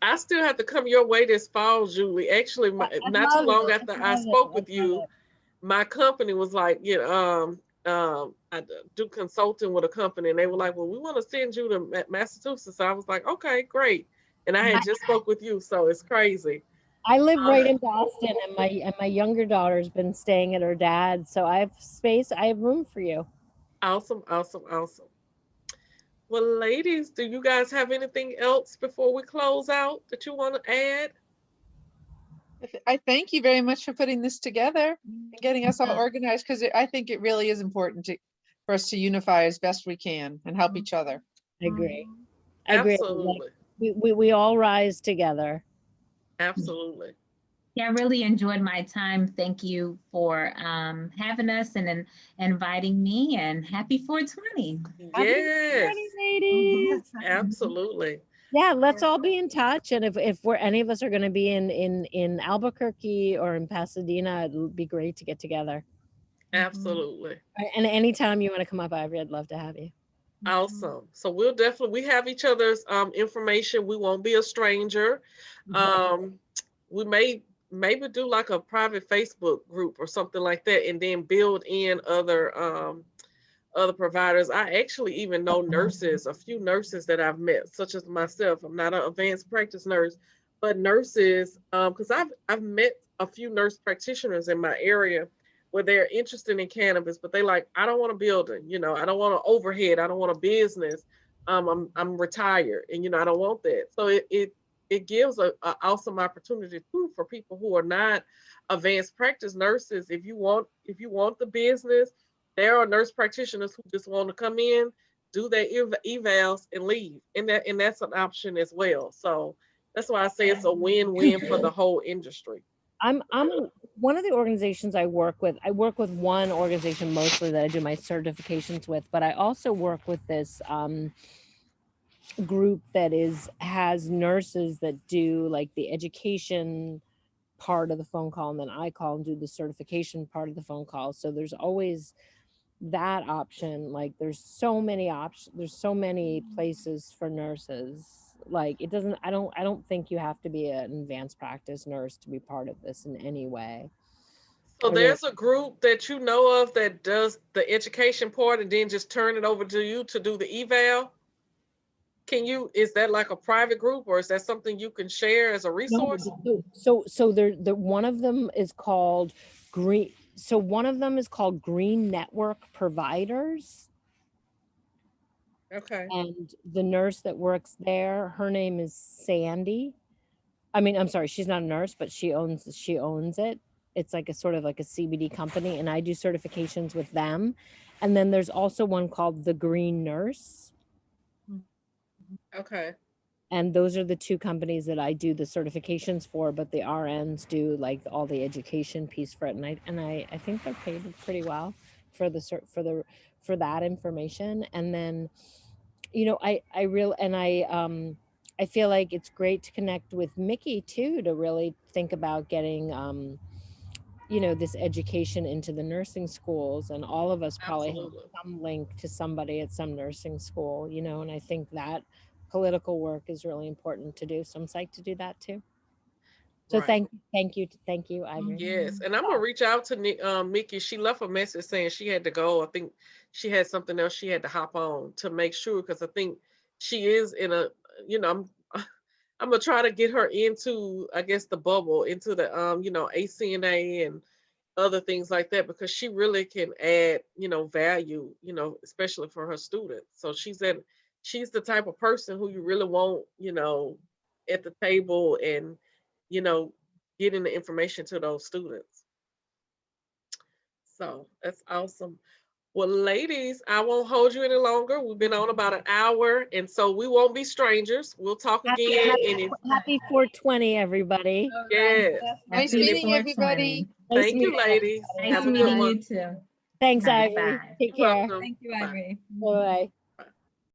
I still have to come your way this fall, Julie. Actually, not too long after I spoke with you, my company was like, I do consulting with a company, and they were like, well, we want to send you to Massachusetts. I was like, okay, great. And I had just spoke with you, so it's crazy. I live right in Boston, and my younger daughter's been staying at her dad's, so I have space. I have room for you. Awesome, awesome, awesome. Well, ladies, do you guys have anything else before we close out that you want to add? I thank you very much for putting this together and getting us all organized, because I think it really is important for us to unify as best we can and help each other. I agree. I agree. Absolutely. We all rise together. Absolutely. Yeah, I really enjoyed my time. Thank you for having us and inviting me, and happy 420. Yes. Ladies. Absolutely. Yeah, let's all be in touch. And if we're any of us are going to be in Albuquerque or in Pasadena, it'd be great to get together. Absolutely. And anytime you want to come up, Ivory, I'd love to have you. Awesome. So we have each other's information. We won't be a stranger. We may maybe do like a private Facebook group or something like that, and then build in other providers. I actually even know nurses, a few nurses that I've met, such as myself. I'm not an advanced practice nurse, but nurses, because I've met a few nurse practitioners in my area where they're interested in cannabis, but they like, I don't want a building, I don't want an overhead, I don't want a business. I'm retired, and I don't want that. So it gives a awesome opportunity too for people who are not advanced practice nurses. If you want the business, there are nurse practitioners who just want to come in, do their evals and leave, and that's an option as well. So that's why I say it's a win-win for the whole industry. I'm one of the organizations I work with. I work with one organization mostly that I do my certifications with, but I also work with this group that has nurses that do like the education part of the phone call, and then I call and do the certification part of the phone call. So there's always that option. Like there's so many options, there's so many places for nurses. Like it doesn't, I don't think you have to be an advanced practice nurse to be part of this in any way. So there's a group that you know of that does the education part and then just turn it over to you to do the eval? is that like a private group, or is that something you can share as a No, resource? so the one of them is called Green. So one of them is called Green Network Providers, Okay. and the nurse that works there, her name is Sandy. I mean, I'm sorry, she's not a nurse, but she owns it. It's like a sort of like a CBD company, and I do certifications with them. And then there's also one called the Green Nurse. Okay. And those are the two companies that I do the certifications for, but the RNs do like all the education piece for it. And I think they're paid pretty well for the for that information. And then, you know, I feel like it's great to connect with Mickey too, to really think about getting you know, this education into the nursing schools, and all of us probably have Absolutely. some link to somebody at some nursing school, you know, and I think that political work is really important to do. So I'm psyched to do that too. So Right. thank you, Ivory. Yes, and I'm gonna reach out to Mickey. She left a message saying she had to go. I think she had something else she had to hop on to make sure, because I think she is in a, you know, I'm I'm gonna try to get her into, I guess, the bubble, into the you know, ACNA and other things like that, because she really can add, you know, value, you know, especially for her students. So she's the type of person who you really want, you know, at the table, and, you know, getting the information to those students. So that's awesome. Well, ladies, I won't hold you any longer. We've been on about an hour, and so we won't be strangers. We'll talk again. And Happy 420, everybody. All right. yes, Nice Happy meeting 420. everybody. Nice thank you, meeting ladies. Nice Have a good meeting one. you too. Thanks, High Ivory. five. Take You're care. welcome. Thank you, Bye. Ivory. Bye.